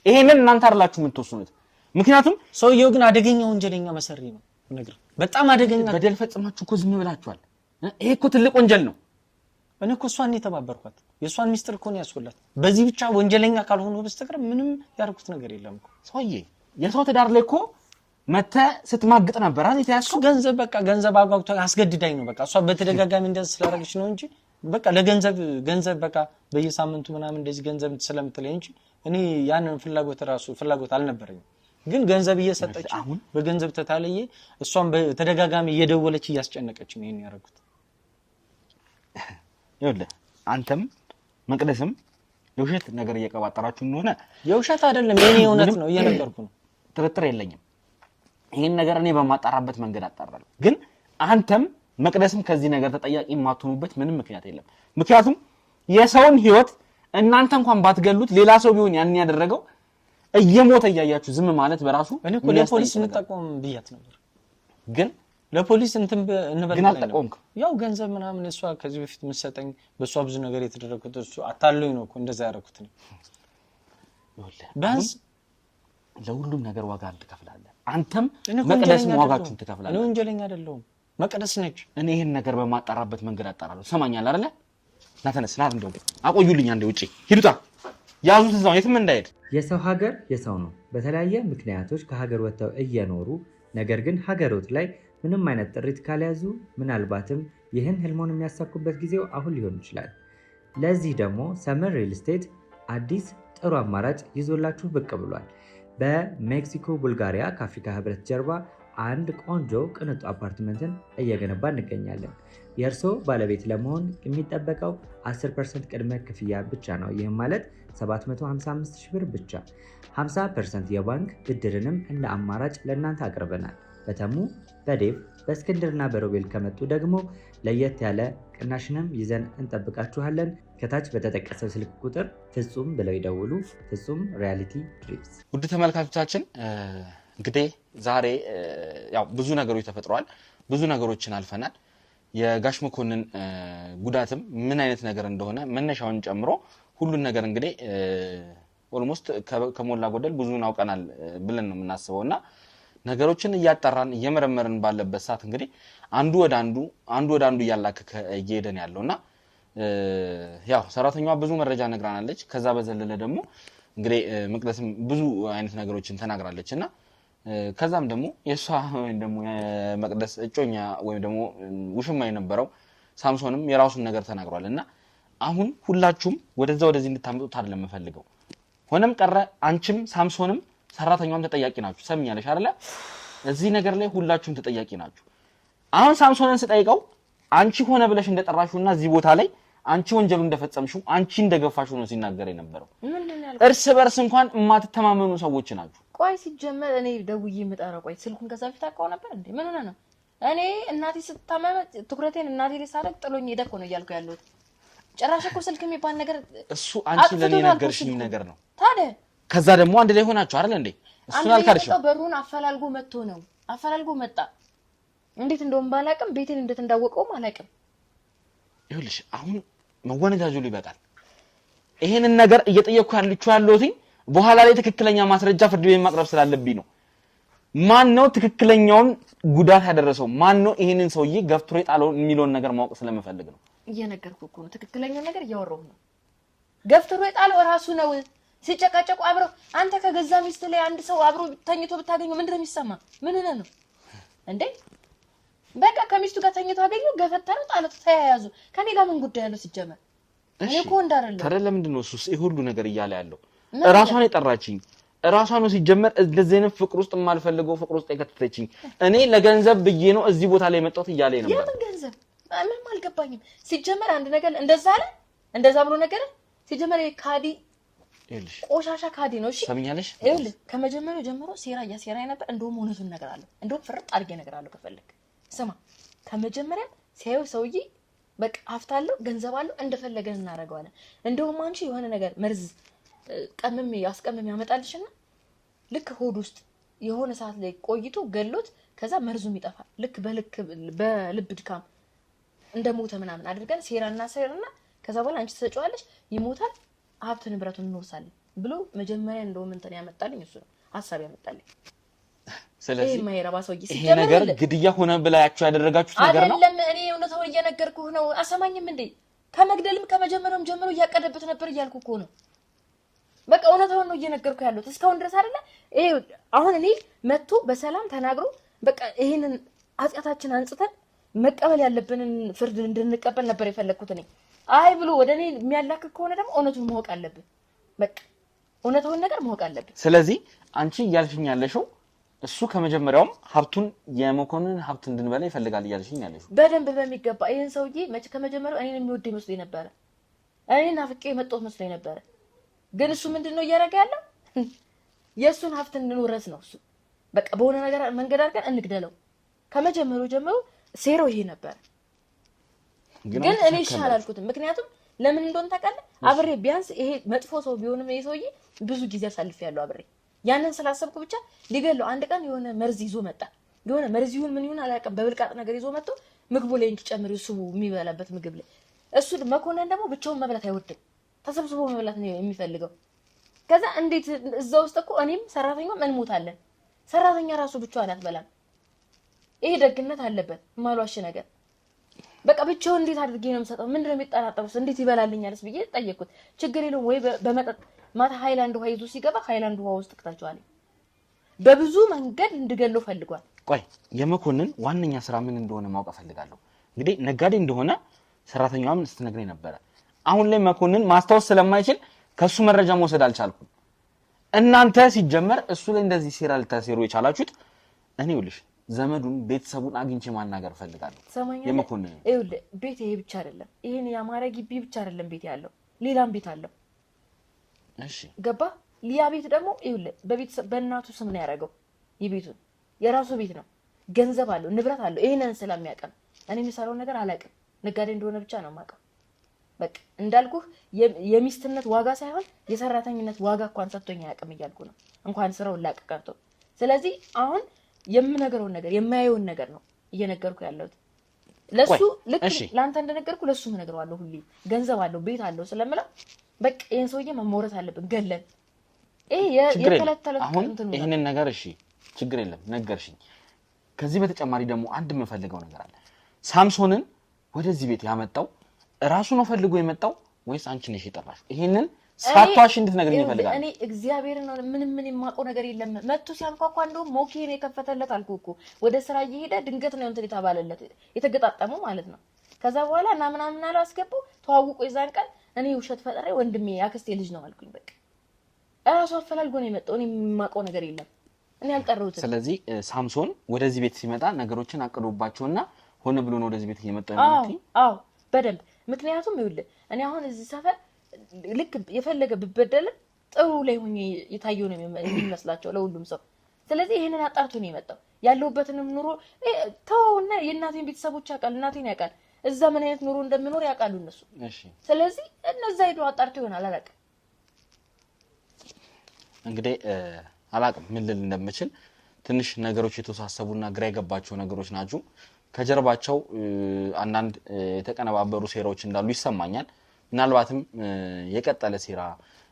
ይሄንን እናንተ አይደላችሁ የምትወስኑት። ምክንያቱም ሰውዬው ግን አደገኛ ወንጀለኛ መሰሪ ነው። ነገር በጣም አደገኛ በደል ፈጽማችሁ እኮ ዝም ብላችኋል። ይሄ እኮ ትልቅ ወንጀል ነው። እኔ እኮ እሷን የተባበርኳት የእሷን ሚስጥር እኮ ነው ያስወላት። በዚህ ብቻ ወንጀለኛ ካልሆኑ በስተቀር ምንም ያደረኩት ነገር የለም እኮ። ሰውዬ የሰው ትዳር ላይ እኮ መተ ስትማግጥ ነበር አይደል? የተያዝከው ገንዘብ በቃ ገንዘብ አጓጉቶ አስገድዳኝ ነው በቃ። እሷ በተደጋጋሚ እንደዚህ ስላደረገች ነው እንጂ በቃ ለገንዘብ በቃ በየሳምንቱ ምናምን እንደዚህ ገንዘብ ስለምትለኝ እንጂ እኔ ያንን ፍላጎት አልነበረኝም። ግን ገንዘብ እየሰጠች በገንዘብ ተታለየ እሷን በተደጋጋሚ እየደወለች እያስጨነቀች ነው ይሄን ያደረኩት። ይኸውልህ አንተም መቅደስም የውሸት ነገር እየቀባጠራችሁ እንደሆነ የውሸት አይደለም የኔ እውነት ነው እየነገርኩ ነው። ጥርጥር የለኝም። ይሄን ነገር እኔ በማጣራበት መንገድ አጣራለሁ። ግን አንተም መቅደስም ከዚህ ነገር ተጠያቂ የማትሆኑበት ምንም ምክንያት የለም። ምክንያቱም የሰውን ህይወት እናንተ እንኳን ባትገሉት ሌላ ሰው ቢሆን ያን ያደረገው እየሞተ እያያችሁ ዝም ማለት በራሱ እኔ እኮ ለፖሊስ እንጠቆም ብያት ነበር። ግን ለፖሊስ እንበል አልጠቆምክ። ያው ገንዘብ ምናምን እሷ ከዚህ በፊት የምትሰጠኝ በእሷ ብዙ ነገር የተደረኩት እሱ አታለኝ ነው እኮ እንደዛ ያደረኩት ነው። ቢያንስ ለሁሉም ነገር ዋጋ ትከፍላለህ። አንተም መቅደስም ዋጋችሁን ትከፍላለህ። እኔ ወንጀለኛ አይደለሁም፣ መቅደስ ነች። እኔ ይሄን ነገር በማጣራበት መንገድ አጣራለሁ። ሰማኛል አይደለ? ናተነስ ናት እንደው አቆዩልኝ አንዴ ውጪ ሂዱታ ያዙት እዛው የትም እንዳይሄድ። የሰው ሀገር የሰው ነው። በተለያየ ምክንያቶች ከሀገር ወጥተው እየኖሩ ነገር ግን ሀገሮት ላይ ምንም አይነት ጥሪት ካልያዙ ምናልባትም ይህን ህልሞን የሚያሳኩበት ጊዜው አሁን ሊሆን ይችላል። ለዚህ ደግሞ ሰመር ሪል ስቴት አዲስ ጥሩ አማራጭ ይዞላችሁ ብቅ ብሏል። በሜክሲኮ ቡልጋሪያ ከአፍሪካ ህብረት ጀርባ አንድ ቆንጆ ቅንጡ አፓርትመንትን እየገነባ እንገኛለን። የእርስዎ ባለቤት ለመሆን የሚጠበቀው 10% ቅድመ ክፍያ ብቻ ነው። ይህም ማለት 755,000 ብር ብቻ። 50% የባንክ ብድርንም እንደ አማራጭ ለእናንተ አቅርበናል። በተሙ በዴቭ በእስክንድርና በሮቤል ከመጡ ደግሞ ለየት ያለ ቅናሽንም ይዘን እንጠብቃችኋለን። ከታች በተጠቀሰው ስልክ ቁጥር ፍጹም ብለው ይደውሉ። ፍጹም ሪያሊቲ ድሪምስ። ውድ ተመልካቾቻችን እንግዲህ ዛሬ ያው ብዙ ነገሮች ተፈጥረዋል። ብዙ ነገሮችን አልፈናል። የጋሽ መኮንን ጉዳትም ምን አይነት ነገር እንደሆነ መነሻውን ጨምሮ ሁሉን ነገር እንግዲህ ኦልሞስት ከሞላ ጎደል ብዙን አውቀናል ብለን ነው የምናስበውና ነገሮችን እያጣራን እየመረመርን ባለበት ሰዓት እንግዲህ አንዱ ወደ አንዱ እያላከከ እየሄደን ያለውና ያው ሰራተኛዋ ብዙ መረጃ ነግራናለች። ከዛ በዘለለ ደግሞ እንግዲህ መቅደስም ብዙ አይነት ነገሮችን ተናግራለችና ከዛም ደግሞ የሷ ወይም ደግሞ የመቅደስ እጮኛ ወይም ደግሞ ውሽማ የነበረው ሳምሶንም የራሱን ነገር ተናግሯልና አሁን ሁላችሁም ወደዚህ እንድታመጡት አይደለም የምፈልገው። ሆነም ቀረ አንቺም ሳምሶንም ሰራተኛውም ተጠያቂ ናችሁ። ሰምኛለሽ አይደለ? እዚህ ነገር ላይ ሁላችሁም ተጠያቂ ናችሁ። አሁን ሳምሶንን ስጠይቀው አንቺ ሆነ ብለሽ እንደጠራሽውና እዚህ ቦታ ላይ አንቺ ወንጀሉ እንደፈጸምሽው አንቺ እንደገፋሽው ነው ሲናገር የነበረው። እርስ በርስ እንኳን የማትተማመኑ ሰዎች ናችሁ። ቆይ ሲጀመር እኔ ደውዬ የምጠራው ቆይ ስልኩን ከዛ በፊት አውቀው ነበር እንዴ? ምን ሆነ ነው? እኔ እናቴ ስታመመ ትኩረቴን እናቴ ላይ ሳደርግ ጥሎኝ ሄደ እኮ ነው እያልኩ ያለሁት። ጭራሽ እኮ ስልክ የሚባል ነገር እሱ አንቺ ለኔ ነገርሽኝ ነገር ነው። ታዲያ ከዛ ደግሞ አንድ ላይ ሆናችሁ አይደል እንዴ? እሱን አልካድሽም። በሩን አፈላልጎ መጥቶ ነው አፈላልጎ መጣ። እንዴት እንደውም ባላቅም ቤቴን እንዴት እንዳወቀውም አላቅም። ይኸውልሽ አሁን መወነጃጀሉ ይበቃል። ይሄንን ነገር እየጠየቅኩ ያለሁት በኋላ ላይ ትክክለኛ ማስረጃ ፍርድ ቤት ማቅረብ ስላለብኝ ነው። ማን ነው ትክክለኛውን ጉዳት ያደረሰው? ማን ነው ይሄንን ሰውዬ ገፍትሮ የጣለው የሚለውን ነገር ማወቅ ስለምፈልግ ነው። እየነገርኩህ እኮ ነው። ትክክለኛው ነገር እያወራሁ ነው። ገፍትሮ የጣለው ራሱ ነው። ሲጨቃጨቁ አብረው አንተ ከገዛ ሚስት ላይ አንድ ሰው አብሮ ተኝቶ ብታገኘው ምንድነው የሚሰማ? ምን ሆነ ነው እንዴ? በቃ ከሚስቱ ጋር ተኝቶ አገኘው፣ ገፈተረው፣ ጣለው፣ ተያያዙ። ከኔ ጋር ምን ጉዳይ ያለው ሲጀመር? እኔ እኮ እንዳረለ ታዲያ ለምንድን ነው እሱስ ይሄ ሁሉ ነገር እያለ ያለው? ራሷን የጠራችኝ ራሷ ነው ሲጀመር። እንደዚህ አይነት ፍቅር ውስጥ የማልፈልገው ፍቅር ውስጥ የከተተችኝ እኔ ለገንዘብ ብዬ ነው እዚህ ቦታ ላይ መጣሁት እያለ ነበር። የምን ገንዘብ? ምንም አልገባኝም። ሲጀመር አንድ ነገር እንደዛ አለ እንደዛ ብሎ ነገር ሲጀመር ካዲ ይልሽ ቆሻሻ ካዲ ነው። እሺ ሰምኛለሽ? ይኸውልህ ከመጀመሪያው ጀምሮ ሴራ እያሴራ ነበር። እንደውም እውነቱን ነገር አለ። እንደውም ፍርጥ አድርጌ ነገር አለው ከፈለክ ስማ። ከመጀመሪያ ሲያዩ ሰውዬ በቃ ሀብታለሁ ገንዘብ አለው እንደፈለገን እናደርገዋለን። እንደውም አንቺ የሆነ ነገር መርዝ ያስቀምም ያመጣልሽና ልክ ሆድ ውስጥ የሆነ ሰዓት ላይ ቆይቶ ገሎት ከዛ መርዙም ይጠፋል። ልክ በልብ ድካም እንደሞተ ምናምን አድርገን ሴራና ከዛ በኋላ አንቺ ተሰጫዋለሽ፣ ይሞታል፣ ሀብት ንብረቱን እንወርሳለን ብሎ መጀመሪያ እንደውም እንትን ያመጣልኝ እሱ ነው ሐሳብ ያመጣልኝ። ስለዚህ ማይረባ ሰውዬ ይሄ ነገር ግድያ ሆነ ብላችሁ ያደረጋችሁት ነገር ነው አይደለም። እኔ እውነታውን እየነገርኩህ ነው። አሰማኝም እንዴ? ከመግደልም ከመጀመሪያውም ጀምሮ እያቀደበት ነበር እያልኩህ እኮ ነው። በቃ እውነታውን ነው እየነገርኩህ ያለሁት እስካሁን ድረስ አይደለ? ይሄ አሁን እኔ መጥቶ በሰላም ተናግሮ በቃ ይሄንን ኃጢአታችን አንጽተን መቀበል ያለብንን ፍርድ እንድንቀበል ነበር የፈለኩት እኔ። አይ ብሎ ወደ እኔ የሚያላክ ከሆነ ደግሞ እውነቱን ማወቅ አለብን። በቃ እውነታውን ነገር ማወቅ አለብን። ስለዚህ አንቺ እያልሽኝ ያለሽው እሱ ከመጀመሪያውም ሀብቱን የመኮንን ሀብት እንድንበላ ይፈልጋል እያልሽኝ ያለሽው? በደንብ በሚገባ ይሄን ሰውዬ ከመጀመሪያው እኔን የሚወደኝ መስሎኝ ነበረ። እኔን አፍቄ የመጣሁት መስሎኝ ነበረ። ግን እሱ ምንድነው እያደረገ ያለው? የእሱን ሀብት እንድንወረስ ነው እሱ። በቃ በሆነ ነገር መንገድ አድርገን እንግደለው። ከመጀመሪያው ጀምሮ ሴራው ይሄ ነበር። ግን እኔ ይሻላል አልኩት። ምክንያቱም ለምን እንደሆነ ታውቃለህ? አብሬ ቢያንስ ይሄ መጥፎ ሰው ቢሆንም ይሄ ሰውዬ ብዙ ጊዜ አሳልፌያለሁ አብሬ። ያንን ስላሰብኩ ብቻ ሊገለው አንድ ቀን የሆነ መርዝ ይዞ መጣ። የሆነ መርዝ ይሁን ምን ይሁን አላውቅም፣ በብልቃጥ ነገር ይዞ መጥቶ ምግቡ ላይ እንዲጨምር እሱ የሚበላበት ምግብ ላይ እሱ መኮንን ደግሞ ብቻውን መብላት አይወድም። ተሰብስቦ መብላት ነው የሚፈልገው። ከዛ እንዴት እዛ ውስጥ እኮ እኔም ሰራተኛም እንሞታለን። ሰራተኛ ራሱ ብቻዋን አትበላም። ይሄ ደግነት አለበት ማሏሽ ነገር። በቃ ብቻውን እንዴት አድርጌ ነው የምሰጠው? ምንድነው የሚጠራጠሩት? እንዴት ይበላልኛልስ ብዬ ጠየቅኩት። ችግር የለውም ወይ በመጠጥ ማታ ሃይላንድ ውሃ ይዞ ሲገባ ሃይላንድ ውሃ ውስጥ ከተቻለ በብዙ መንገድ እንድገለው ፈልጓል። ቆይ የመኮንን ዋነኛ ስራ ምን እንደሆነ ማወቅ ፈልጋለሁ። እንግዲህ ነጋዴ እንደሆነ ሰራተኛዋም ስትነግረኝ ነበረ። አሁን ላይ መኮንን ማስታወስ ስለማይችል ከሱ መረጃ መውሰድ አልቻልኩም። እናንተ ሲጀመር እሱ ላይ እንደዚህ ሴራ ልታሴሩ የቻላችሁት እኔ ይኸውልሽ ዘመዱን ቤተሰቡን አግኝቼ ማናገር ፈልጋለሁ። የመኮንን ይኸውልህ ቤት ይሄ ብቻ አይደለም። ይሄን ያማረ ግቢ ብቻ አይደለም ቤት ያለው፣ ሌላም ቤት አለው። እሺ ገባ? ሊያ ቤት ደግሞ ይኸውልህ በቤተሰብ በእናቱ ስም ነው ያደረገው። የቤቱን የራሱ ቤት ነው፣ ገንዘብ አለው፣ ንብረት አለው። ይሄንን ስለሚያውቅ እኔ የሚሰራው ነገር አላውቅም። ነጋዴ እንደሆነ ብቻ ነው የማውቀው። በቃ እንዳልኩህ የሚስትነት ዋጋ ሳይሆን የሰራተኝነት ዋጋ እንኳን ሰጥቶኝ አያውቅም እያልኩ ነው። እንኳን ስራውን ላቅ ቀርቶ። ስለዚህ አሁን የምነገረውን ነገር የማየውን ነገር ነው እየነገርኩ ያለሁት። ለሱ ልክ ላንተ እንደነገርኩ ለሱ ምነግረዋለሁ። ሁሉ ገንዘብ አለው ቤት አለው ስለምለው በቃ ይሄን ሰውዬ መሞረት አለብን ገለን። ይሄ የተለተለ አሁን ይሄንን ነገር እሺ ችግር የለም ነገርሽኝ። ከዚህ በተጨማሪ ደግሞ አንድ የምፈልገው ነገር አለ። ሳምሶንን ወደዚህ ቤት ያመጣው ራሱ ነው ፈልጎ የመጣው ወይስ አንቺ ነሽ የጠራሽ? ይሄንን ሳቷሽ እንድትነግሪኝ ይፈልጋል። እኔ እግዚአብሔር ነው ምን የማውቀው ነገር የለም። መጥቶ ሲያንኳኳ እንደውም ሞኬ ነው የከፈተለት አልኩህ እኮ። ወደ ስራ እየሄደ ድንገት ነው እንትን የተባለለት የተገጣጠመው ማለት ነው። ከዛ በኋላ እና ምናምን አለው አስገባው። ተዋውቆ የዛን ቀን እኔ ውሸት ፈጠሬ ወንድሜ ያክስቴ ልጅ ነው አልኩኝ። በቃ እራሱ አፈላልጎ ነው የመጣው። እኔ የማውቀው ነገር የለም። እኔ አልጠራሁትም። ስለዚህ ሳምሶን ወደዚህ ቤት ሲመጣ ነገሮችን አቅዶባቸውና ሆነ ብሎ ነው ወደዚህ ቤት እየመጣ ነው። አዎ በደንብ ምክንያቱም ይኸውልህ እኔ አሁን እዚህ ሰፈር ልክ የፈለገ ብበደል ጥሩ ላይ ሆኜ የታየው ነው የሚመስላቸው ለሁሉም ሰው። ስለዚህ ይሄንን አጣርቶ ነው የመጣው። ያለውበትንም ኑሮ ተውና የእናቴን ቤተሰቦች ያውቃል፣ እናቴን ያውቃል፣ እዛ ምን አይነት ኑሮ እንደምኖር ያውቃሉ እነሱ። እሺ ስለዚህ እነዛ ሄዶ አጣርቶ ይሆናል። አላውቅም እንግዲህ አላውቅም ምን ልል እንደምችል። ትንሽ ነገሮች የተወሳሰቡና ግራ የገባቸው ነገሮች ናቸው። ከጀርባቸው አንዳንድ የተቀነባበሩ ሴራዎች እንዳሉ ይሰማኛል። ምናልባትም የቀጠለ ሴራ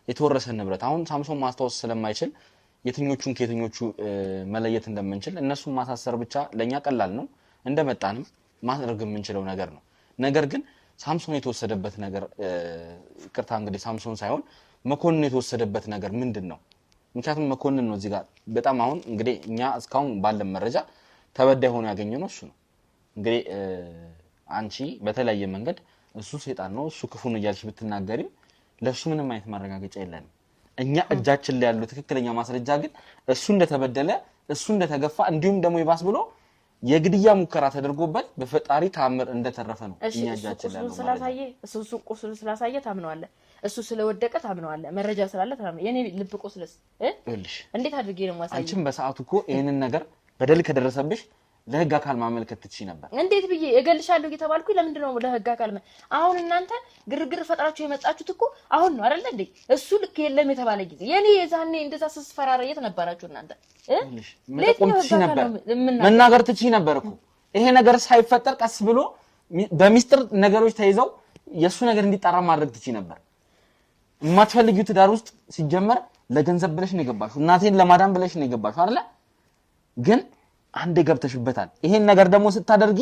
የተወረሰ ንብረት አሁን ሳምሶን ማስታወስ ስለማይችል የትኞቹን ከየትኞቹ መለየት እንደምንችል እነሱን ማሳሰር ብቻ ለኛ ቀላል ነው እንደመጣንም ማድረግ የምንችለው ነገር ነው ነገር ግን ሳምሶን የተወሰደበት ነገር ቅርታ እንግዲህ ሳምሶን ሳይሆን መኮንን የተወሰደበት ነገር ምንድነው ምክንያቱም መኮንን ነው እዚህ ጋር በጣም አሁን እንግዲህ እኛ እስካሁን ባለን መረጃ ተበዳይ ሆኖ ያገኘነው እሱ ነው እንግዲህ አንቺ በተለያየ መንገድ እሱ ሰይጣን ነው እሱ ክፉ ነው እያልሽ ብትናገሪም ለሱ ምንም አይነት ማረጋገጫ የለንም እኛ እጃችን ላይ ያለው ትክክለኛ ማስረጃ ግን እሱ እንደተበደለ እሱ እንደተገፋ እንዲሁም ደግሞ ይባስ ብሎ የግድያ ሙከራ ተደርጎበት በፈጣሪ ታምር እንደተረፈ ነው እኛ እጃችን ላይ ነው ስላሳየ እሱ ቁስሉ ስላሳየ ታምነዋለህ እሱ ስለወደቀ ታምነዋለህ መረጃ ስላለ ታምነዋለህ የኔ ልብ ቁስልስ እንዴት አድርጌ ነው ማሳየ አንቺም በሰዓቱ እኮ ይሄንን ነገር በደል ከደረሰብሽ ለህግ አካል ማመልከት ትችይ ነበር እንዴት ብዬ እገልሻለሁ እየተባልኩ ለምንድን ነው ለህግ አካል አሁን እናንተ ግርግር ፈጥራችሁ የመጣችሁት እኮ አሁን ነው አይደል እንዴ እሱ ልክ የለም የተባለ ጊዜ የኔ የዛኔ እንደዛ ስስፈራራየት ነበራችሁ እናንተ መናገር ትችይ ነበር እኮ ይሄ ነገር ሳይፈጠር ቀስ ብሎ በሚስጥር ነገሮች ተይዘው የሱ ነገር እንዲጣራ ማድረግ ትችይ ነበር የማትፈልጊው ትዳር ውስጥ ሲጀመር ለገንዘብ ብለሽ ነው የገባሽው እናቴን ለማዳን ብለሽ ነው የገባሽው አይደል ግን አንዴ ገብተሽበታል ይሄን ነገር ደግሞ ስታደርጊ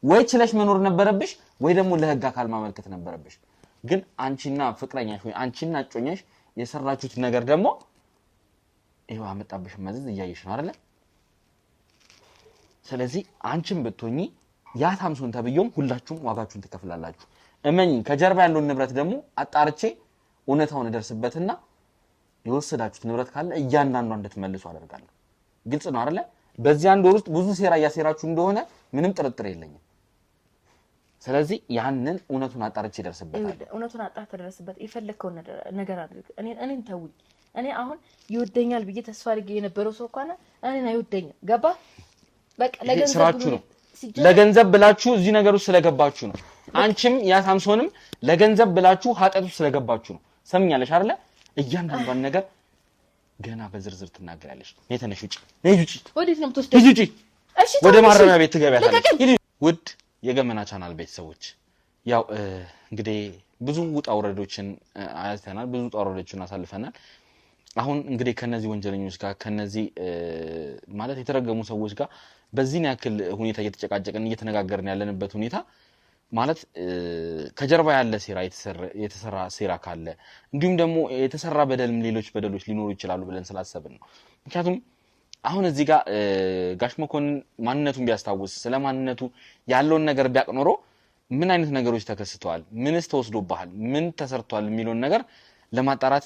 ወይ ችለሽ መኖር ነበረብሽ ወይ ደግሞ ለህግ አካል ማመልከት ነበረብሽ ግን አንቺና ፍቅረኛሽ ወይ አንቺና ጮኛሽ የሰራችሁት ነገር ደግሞ ይሄው አመጣብሽ መዘዝ እያየሽ ነው አይደል ስለዚህ አንቺም ብትሆኚ ያ ሳምሶን ተብዮም ሁላችሁም ዋጋችሁን ትከፍላላችሁ እመኝ ከጀርባ ያለውን ንብረት ደግሞ አጣርቼ እውነታውን ደርስበትና የወሰዳችሁት ንብረት ካለ እያንዳንዱ እንድትመልሱ አደርጋለሁ ግልጽ ነው አይደል በዚህ አንድ ወር ውስጥ ብዙ ሴራ ያሰራችሁ እንደሆነ ምንም ጥርጥር የለኝም ስለዚህ ያንን እውነቱን አጣርቼ ደርስበታል እውነቱን አጣርቼ ደርስበት ይፈልከው ነገር አድርግ እኔን ተውኝ እኔ አሁን ይወደኛል ብዬ ተስፋ አድርጌ የነበረው ሰው ካነ እኔን አይወደኝም ገባ በቃ ለገንዘብ ብላችሁ እዚህ ነገር ውስጥ ስለገባችሁ ነው አንቺም ያ ሳምሶንም ለገንዘብ ብላችሁ ኃጢአቱ ስለገባችሁ ነው ሰምኛለሽ አይደለ እያንዳንዱን ነገር ገና በዝርዝር ትናገራለሽ ነተነሽ ውጪ ወዴት ነው የምትወስደው ውጪ እሺ ወደ ማረሚያ ቤት ትገቢያለሽ ውድ የገመና ቻናል ቤተሰቦች ያው እንግዲህ ብዙ ውጣ ውረዶችን አይተናል ብዙ ውጣ ውረዶችን አሳልፈናል አሁን እንግዲህ ከነዚህ ወንጀለኞች ጋር ከነዚህ ማለት የተረገሙ ሰዎች ጋር በዚህ ያክል ሁኔታ እየተጨቃጨቀን እየተነጋገርን ያለንበት ሁኔታ ማለት ከጀርባ ያለ ሴራ የተሰራ ሴራ ካለ እንዲሁም ደግሞ የተሰራ በደልም ሌሎች በደሎች ሊኖሩ ይችላሉ ብለን ስላሰብን ነው ምክንያቱም አሁን እዚህ ጋር ጋሽ መኮንን ማንነቱን ቢያስታውስ ስለማንነቱ ያለውን ነገር ቢያቅኖሮ ምን አይነት ነገሮች ተከስተዋል ምንስ ተወስዶብሃል ምን ተሰርቷል የሚሉን ነገር ለማጣራት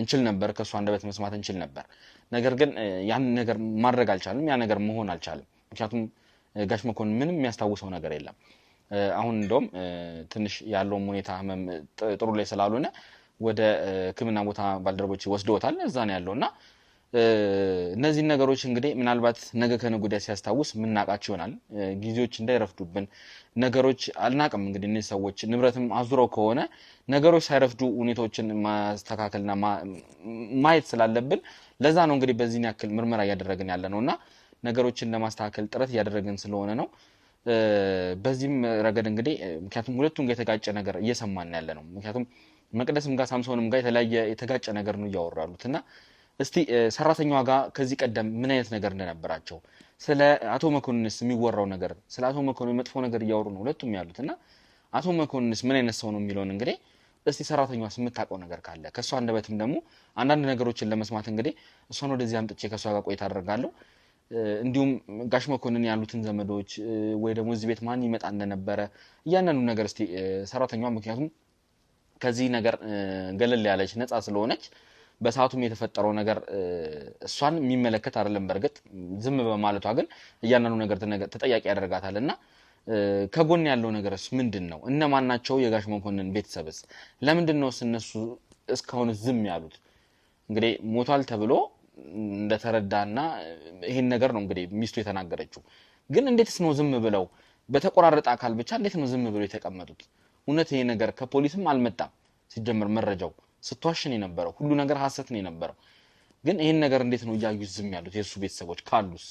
እንችል ነበር ከሱ አንደበት መስማት እንችል ነበር ነገር ግን ያን ነገር ማድረግ አልቻለም ያ ነገር መሆን አልቻለም ምክንያቱም ጋሽ መኮንን ምንም የሚያስታውሰው ነገር የለም አሁን እንደውም ትንሽ ያለው ሁኔታ ጥሩ ላይ ስላልሆነ ወደ ሕክምና ቦታ ባልደረቦች ወስደውታል እዛ ነው ያለውና እነዚህ ነገሮች እንግዲህ ምናልባት ነገ ከነገ ሲያስታውስ ምናቃቸው ይሆናል ጊዜዎች እንዳይረፍዱብን ነገሮች አልናቀም እንግዲህ እነዚህ ሰዎች ንብረትም አዙረው ከሆነ ነገሮች ሳይረፍዱ ሁኔታዎችን ማስተካከልና ማየት ስላልለብን ለዛ ነው እንግዲህ በዚህ ያክል ምርመራ ያደረግን ያለ ነውና ነገሮችን ለማስተካከል ጥረት ያደረግን ስለሆነ ነው በዚህም ረገድ እንግዲህ ምክንያቱም ሁለቱም ጋር የተጋጨ ነገር እየሰማን ያለ ነው ምክንያቱም መቅደስም ጋር ሳምሶንም ጋር የተጋጨ ነገር ነው ያወራሉትና እስቲ ሰራተኛዋ ጋር ከዚህ ቀደም ምን አይነት ነገር እንደነበራቸው ስለ አቶ መኮንንስ የሚወራው ነገር ስለ አቶ መኮንን መጥፎ ነገር እያወሩ ነው ሁለቱም ያሉትና አቶ መኮንንስ ምን አይነት ሰው ነው የሚለውን እንግዲህ እስቲ ሰራተኛዋ የምታውቀው ነገር ካለ ከሷ አንደበትም ደግሞ አንዳንድ ነገሮችን ለመስማት እንግዲህ እሷን ወደዚህ አምጥቼ ከሷ ጋር ቆይታ አደርጋለሁ እንዲሁም ጋሽ መኮንን ያሉትን ዘመዶች ወይ ደግሞ እዚህ ቤት ማን ይመጣ እንደነበረ ያንኑ ነገር እስቲ ሰራተኛዋ ምክንያቱም ከዚህ ነገር ገለል ያለች ነፃ ስለሆነች በሰዓቱም የተፈጠረው ነገር እሷን የሚመለከት አይደለም በርግጥ ዝም በማለቷ ግን ያንኑ ነገር ተጠያቂ ያደርጋታልና ከጎን ያለው ነገርስ ምንድነው እነማን ናቸው የጋሽ መኮንን ቤተሰብስ ለምንድነው እነሱ እስካሁን ዝም ያሉት እንግዲህ ሞቷል ተብሎ እንደተረዳና ይሄን ነገር ነው እንግዲህ ሚስቱ የተናገረችው ግን እንዴትስ ነው ዝም ብለው በተቆራረጠ አካል ብቻ እንዴት ነው ዝም ብለው የተቀመጡት እውነት ይሄ ነገር ከፖሊስም አልመጣም ሲጀመር መረጃው ስትዋሽን የነበረው ሁሉ ነገር ሐሰት ነው የነበረው ግን ይሄን ነገር እንዴት ነው ያዩ ዝም ያሉት የሱ ቤተሰቦች ካሉስ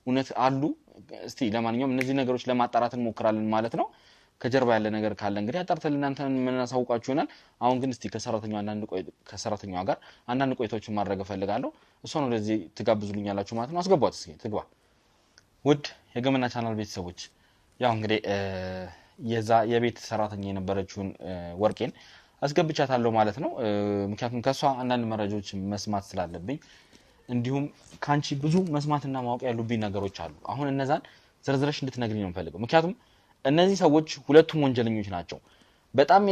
እውነት አሉ እስቲ ለማንኛውም እነዚህ ነገሮች ለማጣራት እንሞክራለን ማለት ነው ከጀርባ ያለ ነገር ካለ እንግዲህ አጣርተን እናንተ ምን እናሳውቃችሁ ይሆናል። አሁን ግን እስቲ ከሰራተኛዋ ጋር አንዳንድ ቆይታዎችን ማድረግ ፈልጋለሁ። እሷን ወደዚህ ትጋብዙልኛላችሁ ማለት ነው። አስገቧት እስኪ ትግባ። ውድ የገመና ቻናል ቤተሰቦች ያው እንግዲህ የቤት ሰራተኛ የነበረችውን ወርቄን አስገብቻታለሁ ማለት ነው። ምክንያቱም ከሷ አንዳንድ መረጃዎች መስማት ስላለብኝ እንዲሁም ካንቺ ብዙ መስማትና ማወቅ ያሉብኝ ነገሮች አሉ። አሁን እነዛን ዝርዝርሽ እንድትነግሪኝ ነው የምፈልገው። ምክንያቱም እነዚህ ሰዎች ሁለቱም ወንጀለኞች ናቸው። በጣም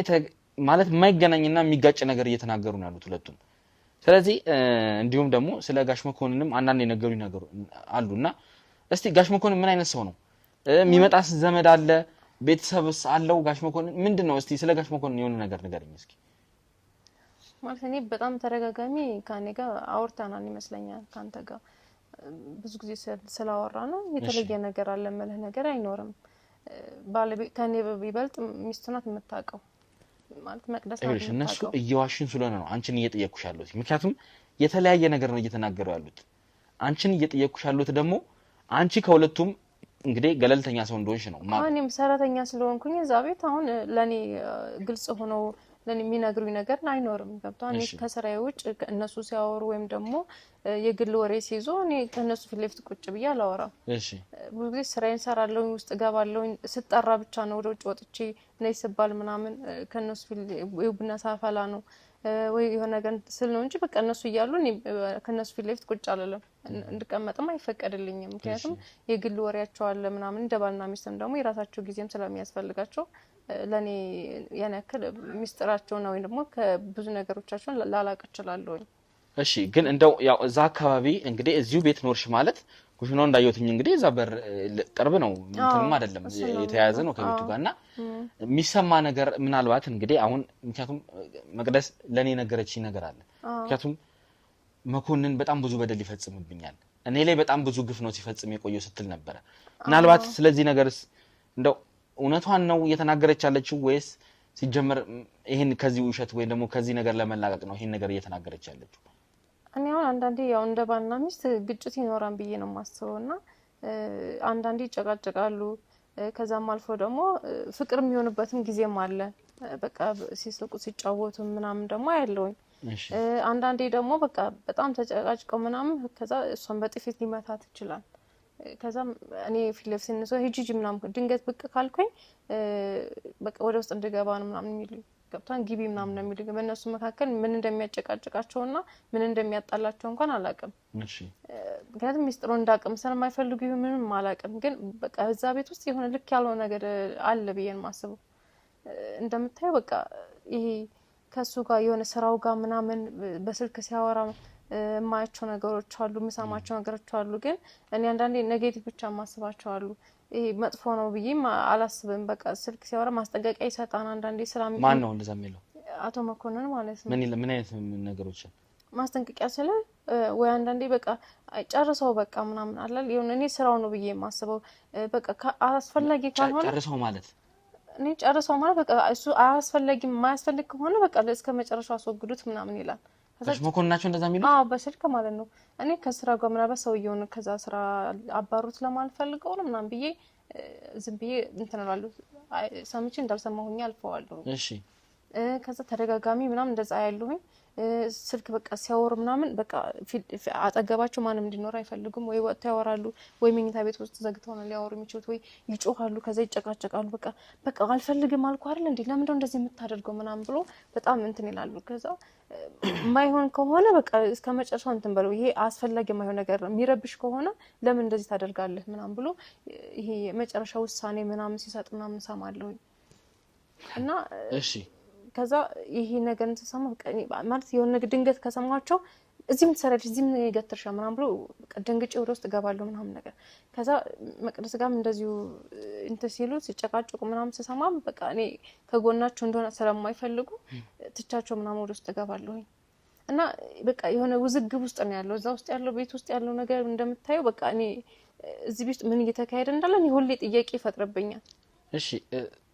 ማለት የማይገናኝና የሚጋጭ ነገር እየተናገሩ ነው ያሉት ሁለቱም። ስለዚህ እንዲሁም ደግሞ ስለ ጋሽ መኮንንም አንዳንድ የነገሩኝ ነገር አሉና እስቲ ጋሽ መኮንን ምን አይነት ሰው ነው? የሚመጣስ ዘመድ አለ? ቤተሰብስ አለው? ጋሽ መኮንን ምንድነው? እስቲ ስለ ጋሽ መኮንን የሆነ ነገር ንገረኝ እስኪ። ማለት እኔ በጣም ተደጋጋሚ ካኔ ጋር አውርተናል ይመስለኛል። ካንተ ጋር ብዙ ጊዜ ስላወራ ነው የተለየ ነገር አለ ማለት ነገር አይኖርም። ባለቤት ከኔ በይበልጥ ሚስቱ ናት የምታውቀው ማለት መቅደስ ነው። እነሱ እየዋሽን ስለሆነ ነው አንቺን እየጠየቅኩሽ ያለሁት። ምክንያቱም የተለያየ ነገር ነው እየተናገሩ ያሉት። አንቺን እየጠየቅኩሽ ያለሁት ደግሞ አንቺ ከሁለቱም እንግዲህ ገለልተኛ ሰው እንደሆንሽ ነው ማለት ነው። እኔም ሰራተኛ ስለሆንኩኝ እዛ ቤት አሁን ለኔ ግልጽ ሆኖ ለኔ የሚነግሩኝ ነገር አይኖርም። ገብቷል። እኔ ከስራዬ ውጭ እነሱ ሲያወሩ ወይም ደግሞ የግል ወሬ ሲይዙ እኔ ከነሱ ፊት ለፊት ቁጭ ብዬ አላወራም። እሺ ብዙ ጊዜ ስራዬን ሰራለሁ፣ ውስጥ ገባለሁ። ስጠራ ብቻ ነው ወደ ውጭ ወጥቼ ነይ ስባል ምናምን ከነሱ ፊት ቡና ሳፈላ ነው ወይ የሆነ ነገር ስል ነው እንጂ በቃ እነሱ እያሉ እኔ ከነሱ ፊት ለፊት ቁጭ አልልም። እንድቀመጥም አይፈቀድልኝም። ምክንያቱም የግል ወሬያቸው አለ ምናምን እንደባልና ሚስትም ደግሞ የራሳቸው ጊዜም ስለሚያስፈልጋቸው ለኔ ያን ያክል ሚስጥራቸው ነው ወይ ደግሞ ከብዙ ነገሮቻቸውን ላላቅ እችላለሁ። እሺ ግን እንደው ያው እዛ አካባቢ እንግዲህ እዚሁ ቤት ኖርሽ ማለት ኩሽናው እንዳየሁትኝ እንግዲህ እዛ በር ቅርብ ነው እንትንም አይደለም የተያያዘ ነው ከቤቱ ጋርና የሚሰማ ነገር ምናልባት እንግዲህ አሁን ምክንያቱም መቅደስ ለኔ ነገረችኝ ነገር አለ። ምክንያቱም መኮንን በጣም ብዙ በደል ይፈጽምብኛል፣ እኔ ላይ በጣም ብዙ ግፍ ነው ሲፈጽም የቆየው ስትል ነበር። ምናልባት ስለዚህ ነገርስ እንደው እውነቷን ነው እየተናገረች ያለችው ወይስ ሲጀመር ይሄን ከዚህ ውሸት ወይ ደግሞ ከዚህ ነገር ለመላቀቅ ነው ይሄን ነገር እየተናገረች ያለችው? እኔ አሁን አንዳንዴ ያው እንደ ባልና ሚስት ግጭት ይኖራል ብዬ ነው የማስበውና አንዳንዴ ይጨቃጨቃሉ። ከዛም አልፎ ደግሞ ፍቅር የሚሆንበትም ጊዜም አለ። በቃ ሲስቁ ሲጫወቱ ምናምን ደግሞ ያለውኝ አንዳንዴ ደግሞ በቃ በጣም ተጨቃጭቀው ምናምን ከዛ እሷን በጥፊት ሊመታት ይችላል። ከዛ እኔ ፊልፍ ሲነሱ ሂጂ ምናምን ድንገት ብቅ ካልኩኝ በቃ ወደ ውስጥ እንድገባ ነው ምናምን የሚሉኝ። ገብቷን ግቢ ምናምን ነው የሚሉኝ። በእነሱ መካከል ምን እንደሚያጨቃጭቃቸውና ምን እንደሚያጣላቸው እንኳን አላውቅም። እሺ ምክንያቱም ሚስጥሩ እንዳቅም ስለማይፈልጉ ምንም አላውቅም። ግን በቃ እዛ ቤት ውስጥ የሆነ ልክ ያለው ነገር አለ ብዬ ነው የማስበው። እንደምታየው በቃ ይሄ ከሱ ጋር የሆነ ስራው ጋር ምናምን በስልክ ሲያወራ የማያቸው ነገሮች አሉ፣ የምሰማቸው ነገሮች አሉ። ግን እኔ አንዳንዴ ኔጌቲቭ ብቻ ማስባቸው አሉ። ይሄ መጥፎ ነው ብዬ አላስብም። በቃ ስልክ ሲያወራ ማስጠንቀቂያ ይሰጣን አንዳንዴ። ሰላም ማን ነው እንደዛ የሚለው? አቶ መኮንን ማለት ነው። ምን አይነት ነገሮች ማስጠንቀቂያ ስለ ወይ አንዳንዴ በቃ ጨርሰው በቃ ምናምን አላል የሆነ እኔ ስራው ነው ብዬ የማስበው። በቃ አስፈላጊ ካልሆነ ጨርሰው ማለት እኔ ጨርሰው ማለት በቃ እሱ አያስፈልግ የማያስፈልግ ከሆነ በቃ እስከ መጨረሻው አስወግዱት ምናምን ይላል። ከዛ መኮንናቸው እንደዛ የሚሉት? አዎ በስልክ ማለት ነው። እኔ ከስራ ጋር ምናልባት ሰውየውን ከዛ ስራ አባሩት ለማልፈልገው ነው ምናምን ብዬ ዝም ብዬ እንትን እላለሁ። ሰምቼ እንዳልሰማሁኝ አልፈዋለሁ። እሺ ከዛ ተደጋጋሚ ምናምን እንደዛ ያሉኝ ስልክ በቃ ሲያወሩ ምናምን በቃ አጠገባቸው ማንም እንዲኖር አይፈልጉም። ወይ ወጥተው ያወራሉ ወይ መኝታ ቤት ውስጥ ዘግተው ነው ሊያወሩ የሚችሉት፣ ወይ ይጮሃሉ፣ ከዛ ይጨቃጨቃሉ። በቃ አልፈልግም አልኩ አይደል እንዴ ለምን እንደዚህ የምታደርገው ምናምን ብሎ በጣም እንትን ይላሉ። ከዛ ማይሆን ከሆነ በቃ እስከ መጨረሻው እንትን በለው። ይሄ አስፈላጊ የማይሆን ነገር የሚረብሽ ከሆነ ለምን እንደዚህ ታደርጋለህ ምናምን ብሎ ይሄ መጨረሻ ውሳኔ ምናምን ሲሰጥ ምናምን ሰማለሁ። እና እሺ ከዛ ይሄ ነገር እንተሰማ በቃ ማለት የሆነ ድንገት ከሰማቸው እዚህም ትሰራለች እዚህም ይገትርሻ ምናምን ብሎ በቃ ደንግጬ ወደ ውስጥ ገባለሁ ምናምን ነገር። ከዛ መቅደስ ጋርም እንደዚሁ እንትን ሲሉ ሲጨቃጨቁ ምናምን ስሰማ በቃ እኔ ከጎናቸው እንደሆነ ስለማይፈልጉ ትቻቸው ምናምን ወደ ውስጥ ገባለሁ። እና በቃ የሆነ ውዝግብ ውስጥ ነው ያለው። እዛ ውስጥ ያለው ቤት ውስጥ ያለው ነገር እንደምታየው በቃ እኔ እዚህ ውስጥ ምን እየተካሄደ እንዳለ እኔ ሁሌ ጥያቄ ይፈጥርብኛል። እሺ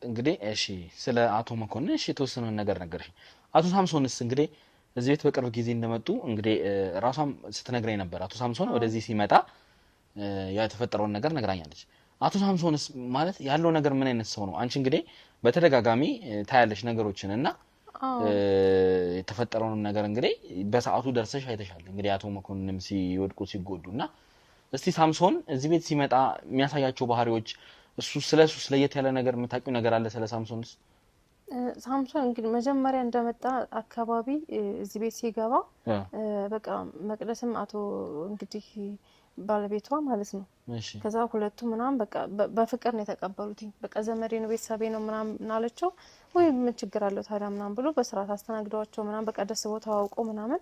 እንግዲህ እሺ ስለ አቶ መኮንን እሺ የተወሰነ ነገር ነገርሽ። አቶ ሳምሶንስ እንግዲህ እዚህ ቤት በቅርብ ጊዜ እንደመጡ እንግዲህ ራሷም ስትነግረኝ ነበር። አቶ ሳምሶን ወደዚህ ሲመጣ የተፈጠረውን ነገር ነግራኛለች። አቶ ሳምሶንስ ማለት ያለው ነገር ምን አይነት ሰው ነው? አንቺ እንግዲህ በተደጋጋሚ ታያለሽ ነገሮችንና የተፈጠረውንም ነገር እንግዲህ በሰዓቱ ደርሰሽ አይተሻል። እንግዲህ አቶ መኮንንም ሲወድቁ ሲጎዱና እስቲ ሳምሶን እዚህ ቤት ሲመጣ የሚያሳያቸው ባህሪዎች ስለሱ ለየት ያለ ነገር የምታውቂው ነገር አለ ስለ ሳምሶንስ? ሳምሶን እንግዲህ መጀመሪያ እንደመጣ አካባቢ እዚህ ቤት ሲገባ በቃ መቅደስም አቶ እንግዲህ ባለቤቷ ማለት ነው ከዛ ሁለቱ ምናምን በቃ በፍቅር ነው የተቀበሉት። በቃ ዘመዴ ነው ቤተሰቤ ነው ምናምን አለችው። ወይ ምን ችግር አለው ታዲያ ምናምን ብሎ በስርዓት አስተናግደዋቸው ምናምን በቃ ደስ ብሎ ተዋውቆ ምናምን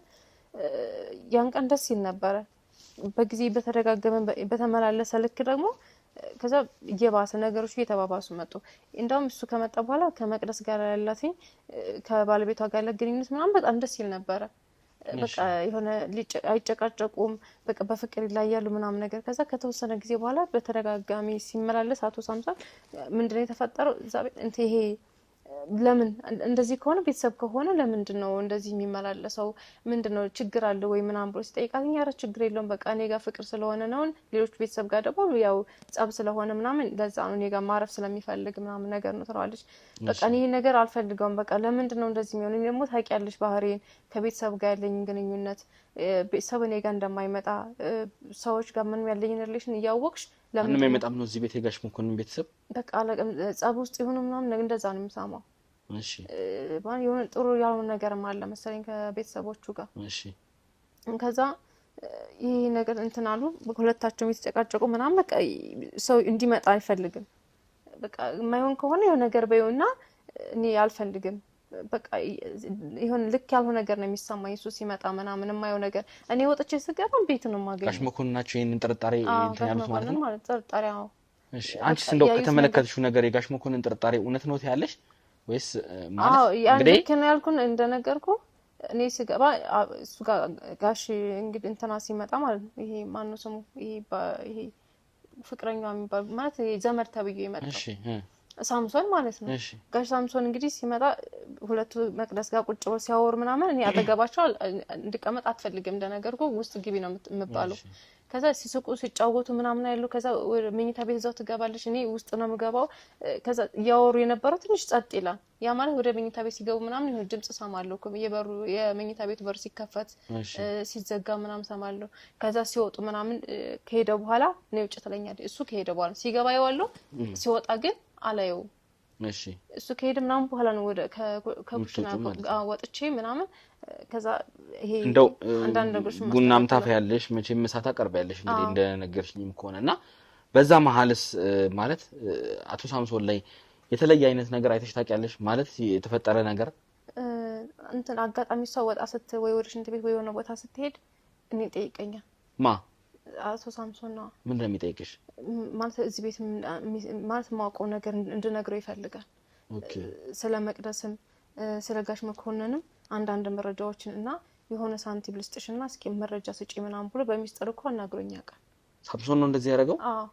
ያን ቀን ደስ ይል ነበረ። በጊዜ በተደጋገመ በተመላለሰ ልክ ደግሞ ከዛ እየባሰ ነገሮች እየተባባሱ መጡ። እንደውም እሱ ከመጣ በኋላ ከመቅደስ ጋር ያላትኝ ከባለቤቷ ጋር ያለ ግንኙነት ምናምን በጣም ደስ ይል ነበረ። በቃ የሆነ አይጨቃጨቁም በቃ በፍቅር ይላያሉ ምናምን ነገር። ከዛ ከተወሰነ ጊዜ በኋላ በተደጋጋሚ ሲመላለስ አቶ ሳምሶን ምንድነው የተፈጠረው እዛ ቤት ይሄ ለምን እንደዚህ ከሆነ ቤተሰብ ከሆነ ለምንድነው እንደዚህ የሚመላለሰው ምንድነው ችግር አለ ወይ ምናምን ብሎ ሲጠይቃት ኧረ ችግር የለውም በቃ እኔ ጋር ፍቅር ስለሆነ ነው ሌሎች ቤተሰብ ጋር ደግሞ ያው ጸብ ስለሆነ ምናምን ለዛ ነው እኔ ጋር ማረፍ ስለሚፈልግ ምናምን ነገር ነው ትላለች። በቃ እኔ ይሄ ነገር አልፈልገውም በቃ ለምንድነው እንደዚህ የሚሆነው እኔ ደግሞ ታውቂያለሽ ባህሪዬን ከቤተሰብ ጋር ያለኝ ግንኙነት ቤተሰብ እኔ ጋር እንደማይመጣ ሰዎች ጋር ምንም ያለኝ ሪሌሽን እያወቅሽ ለምን የማይመጣም ነው እዚህ ቤት የጋሽ መኮንን ቤተሰብ በቃ ጸብ ውስጥ ይሁን ምናምን እንደዛ ነው የምሰማው። እሺ የሆነ ጥሩ ያልሆነ ነገርም አለ መሰለኝ ከቤተሰቦቹ ጋር። እሺ ከዛ ይሄ ነገር እንትን አሉ ሁለታቸውም የተጨቃጨቁ ምናምን በቃ ሰው እንዲመጣ አይፈልግም። በቃ የማይሆን ከሆነ የሆነ ነገር በይውና እኔ አልፈልግም በቃ ይሁን ልክ ያልሆነ ነገር ነው የሚሰማኝ እሱ ሲመጣ ምናምን የማይሆን ነገር እኔ ወጥቼ ስገባ ቤት ነው ማገኝ። ጋሽ መኮንን ናቸው ይሄንን ጥርጣሬ እንትን ያሉት ማለት ነው? ማለት ጥርጣሬው። እሺ አንቺስ እንደው ከተመለከትሽው ነገር የጋሽ መኮንን ጥርጣሬ እውነት ነው ያለሽ ወይስ ማለት እንግዲህ ከነ ያልኩን እንደነገርኩ እኔ ስገባ እሱ ጋር ጋሽ እንግዲህ እንትና ሲመጣ ማለት ነው ይሄ ማን ነው ስሙ ይሄ ፍቅረኛው የሚባል ማለት ዘመድ ተብዬ ይመጣል። እሺ ሳምሶን ማለት ነው። ጋሽ ሳምሶን እንግዲህ ሲመጣ ሁለቱ መቅደስ ጋር ቁጭ ብለው ሲያወሩ ምናምን እኔ አጠገባቸው እንድቀመጥ አትፈልግም እንደነገርኩ ውስጥ ግቢ ነው የምባለው። ከዛ ሲስቁ ሲጫወቱ ምናምን ያለው ከዛ መኝታ ቤት እዛው ትገባለች እኔ ውስጥ ነው የምገባው። ከዛ ያወሩ የነበረው ትንሽ ጸጥ ይላል። ያ ማለት ወደ መኝታ ቤት ሲገቡ ምናምን ይሁን ድምጽ ሰማለሁ የበሩ የመኝታ ቤት በር ሲከፈት ሲዘጋ ምናምን ሰማለሁ። ከዛ ሲወጡ ምናምን ከሄደ በኋላ ነው ውጭ ትለኛለች። እሱ ከሄደ በኋላ ሲገባ ያዋለው ሲወጣ ግን አላየው። እሺ እሱ ከሄደ ምናምን በኋላ ነው ወደ ከኩሽና ወጥቼ ምናምን ከዛ ይሄ እንደው አንዳንድ ነገሮች ቡናም ታፈያለሽ መቼም ምሳ ታቀርቢያለሽ እንግዲህ እንደነገርሽኝም ከሆነና በዛ መሐልስ ማለት አቶ ሳምሶን ላይ የተለየ አይነት ነገር አይተሽ ታውቂያለሽ ማለት የተፈጠረ ነገር እንትን አጋጣሚ ሰው ወጣ ስትል ወይ ወደ ሽንት ቤት ወይ የሆነ ቦታ ስትሄድ እኔ ጠይቀኛል። ማ አቶ ሳምሶን ነው ምን እንደሚጠይቅሽ ማለት እዚህ ቤት ማለት ማውቀው ነገር እንድነግረው ይፈልጋል። ኦኬ ስለ መቅደስም ስለ ጋሽ መኮንንም አንዳንድ መረጃዎችን እና የሆነ ሳንቲም ልስጥሽና እስኪ መረጃ ስጪ ምናምን ብሎ በሚስጥር እኮ አናግሮኝ ያውቃል። ሳምሶን ነው እንደዚህ ያደረገው? አዎ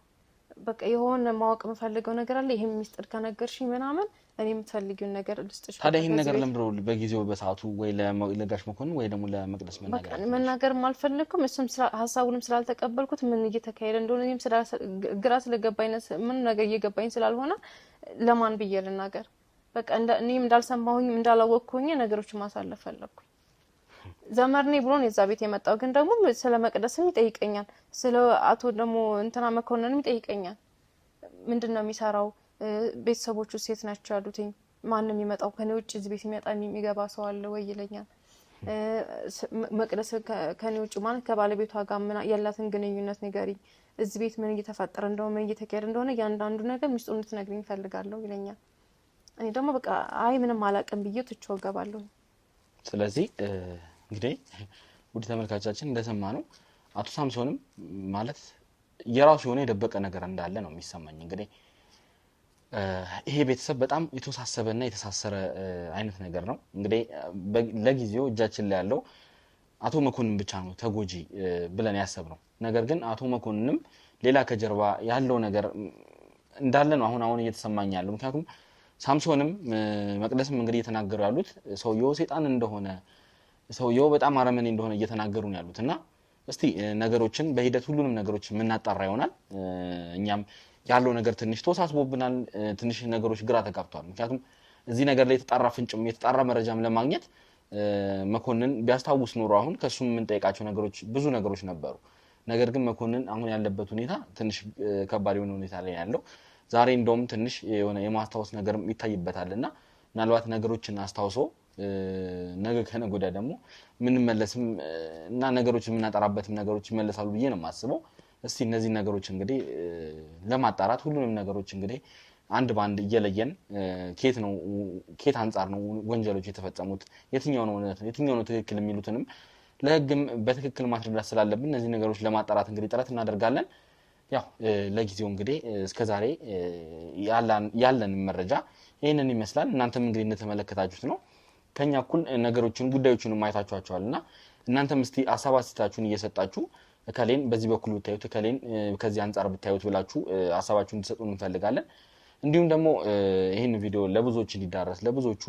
በቃ የሆነ ማወቅ የምፈልገው ነገር አለ ይሄን ሚስጥር ከነገርሽኝ ምናምን እኔ የምትፈልጊውን ነገር ልስጥሽ። ታዲያ ይሄን ነገር ለምንድነው በጊዜው በሰዓቱ ወይ ለጋሽ መኮንን ወይ ደግሞ ለመቅደስ መናገር ማልፈልኩም እሱም ሀሳቡንም ስላልተቀበልኩት ምን እየተካሄደ እንደሆነ እኔም ግራ ስለገባኝ ምን ነገር እየገባኝ ስላልሆነ ለማን ብዬ ልናገር በቃ እኔም እንዳልሰማሁኝ እንዳላወቅኩኝ ነገሮች ማሳለፍ ፈለኩኝ። ዘመርኔ ብሎን የዛ ቤት የመጣው ግን ደግሞ ስለ መቅደስም ይጠይቀኛል ስለ አቶ ደግሞ እንትና መኮንንም ይጠይቀኛል። ምንድነው የሚሰራው ቤተሰቦቹ ሴት ናቸው ያሉትኝ ማንንም የሚመጣው ከኔ ውጭ እዚህ ቤት የሚገባ ሰው አለ ወይ ይለኛል። መቅደስ ከኔ ውጭ ማለት ከባለቤቷ ጋር ምን ያላትን ግንኙነት ንገሪኝ እዚህ ቤት ምን እየተፈጠረ እንደሆነ ምን እየተካሄደ እንደሆነ ያንዳንዱ ነገር ሚስጥሩን እንድትነግሪኝ ፈልጋለሁ ይለኛል። እኔ ደግሞ በቃ አይ ምንም አላቀም ብዬ ትቼው ገባለሁ። ስለዚህ እንግዲህ ውድ ተመልካቾቻችን እንደሰማ ነው አቶ ሳምሶንም ማለት የራሱ የሆነ የደበቀ ነገር እንዳለ ነው የሚሰማኝ። እንግዲህ ይሄ ቤተሰብ በጣም የተወሳሰበና የተሳሰረ አይነት ነገር ነው። እንግዲህ ለጊዜው እጃችን ላይ ያለው አቶ መኮንን ብቻ ነው ተጎጂ ብለን ያሰብነው። ነገር ግን አቶ መኮንንም ሌላ ከጀርባ ያለው ነገር እንዳለ ነው አሁን እየተሰማኝ ያለው። ምክንያቱም ሳምሶንም መቅደስም እንግዲህ እየተናገሩ ያሉት ሰውየው ሰይጣን እንደሆነ ሰውየው በጣም አረመኔ እንደሆነ እየተናገሩ ነው ያሉትና እስቲ ነገሮችን በሂደት ሁሉንም ነገሮች የምናጣራ ይሆናል። እኛም ያለው ነገር ትንሽ ተወሳስቦብናል ትንሽ ነገሮች ግራ ተጋብቷል ምክንያቱም እዚህ ነገር ላይ የተጣራ ፍንጭም የተጣራ መረጃም ለማግኘት መኮንን ቢያስታውስ ኖሮ አሁን ከሱም ምን ጠይቃቸው ነገሮች ብዙ ነገሮች ነበሩ ነገር ግን መኮንን አሁን ያለበት ሁኔታ ትንሽ ከባድ የሆነ ሁኔታ ላይ ያለው ዛሬ እንደውም ትንሽ የሆነ የማስታወስ ነገር ይታይበታልና ምናልባት ነገሮችን አስታውሶ ነገ ከነገ ወዲያ ደግሞ ምን መለስም እና ነገሮችን ምናጠራበትም ነገሮች ይመለሳሉ ብዬ ነው የማስበው እስቲ እነዚህ ነገሮች እንግዲህ ለማጣራት ሁሉንም ነገሮች እንግዲህ አንድ ባንድ እየለየን ኬት አንፃር ነው ወንጀሎች የተፈጸሙት የትኛው ነው እውነት የትኛው ነው ትክክል የሚሉትንም ለህግም በትክክል ማስረዳት ስላለብን እነዚህ ነገሮች ለማጣራት እንግዲህ ጥረት እናደርጋለን ያው ለጊዜው እንግዲህ እስከዛሬ ያለን መረጃ ይሄንን ይመስላል እናንተም እንግዲህ እንደተመለከታችሁት ነው ከኛ እኩል ነገሮችን ጉዳዮችን ማየታችኋልና እናንተም እስቲ አሳባስታችሁን እየሰጣችሁ ከሌን በዚህ በኩል ብታዩት ከሌን ከዚህ አንፃር ብታዩት ብላችሁ አሳባችሁን እንድትሰጡን እንፈልጋለን እንዲሁም ደግሞ ይሄን ቪዲዮ ለብዙዎች እንዲዳረስ ለብዙዎቹ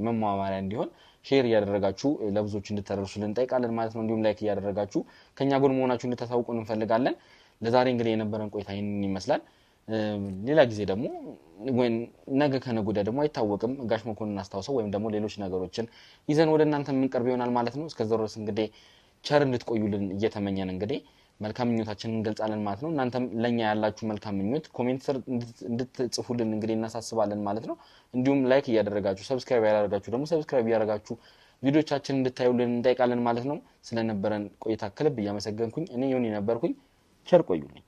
መማማሪያ እንዲሆን ሼር ያደረጋችሁ ለብዙዎች እንድታደርሱልን እንጠይቃለን ማለት ነው እንዲሁም ላይክ ያደረጋችሁ ከኛ ጎን መሆናችሁን እንድታሳውቁን እንፈልጋለን ለዛሬ እንግዲህ የነበረን ቆይታ ይሄንን ይመስላል ሌላ ጊዜ ደግሞ ወይ ነገ ከነገ ወዲያ ደግሞ አይታወቅም ጋሽ መኮንን አስተዋውሰው ወይም ደግሞ ሌሎች ነገሮችን ይዘን ወደ እናንተ የምንቀርብ ይሆናል ማለት ነው እስከዛው ድረስ እንግዲህ ቸር እንድትቆዩልን እየተመኘን እንግዲህ መልካም ምኞታችንን እንገልጻለን ማለት ነው እናንተም ለኛ ያላችሁ መልካም ምኞት ኮሜንት ስር እንድትጽፉልን እንግዲህ እናሳስባለን ማለት ነው እንዲሁም ላይክ ያደረጋችሁ ሰብስክራይብ ያደረጋችሁ ደግሞ ሰብስክራይብ ያደረጋችሁ ቪዲዮቻችንን እንድታዩልን እንጠይቃለን ማለት ነው ስለነበረን ቆይታ ከልብ እያመሰገንኩኝ እኔ ዮኒ ነበርኩኝ ቸር ቆዩልኝ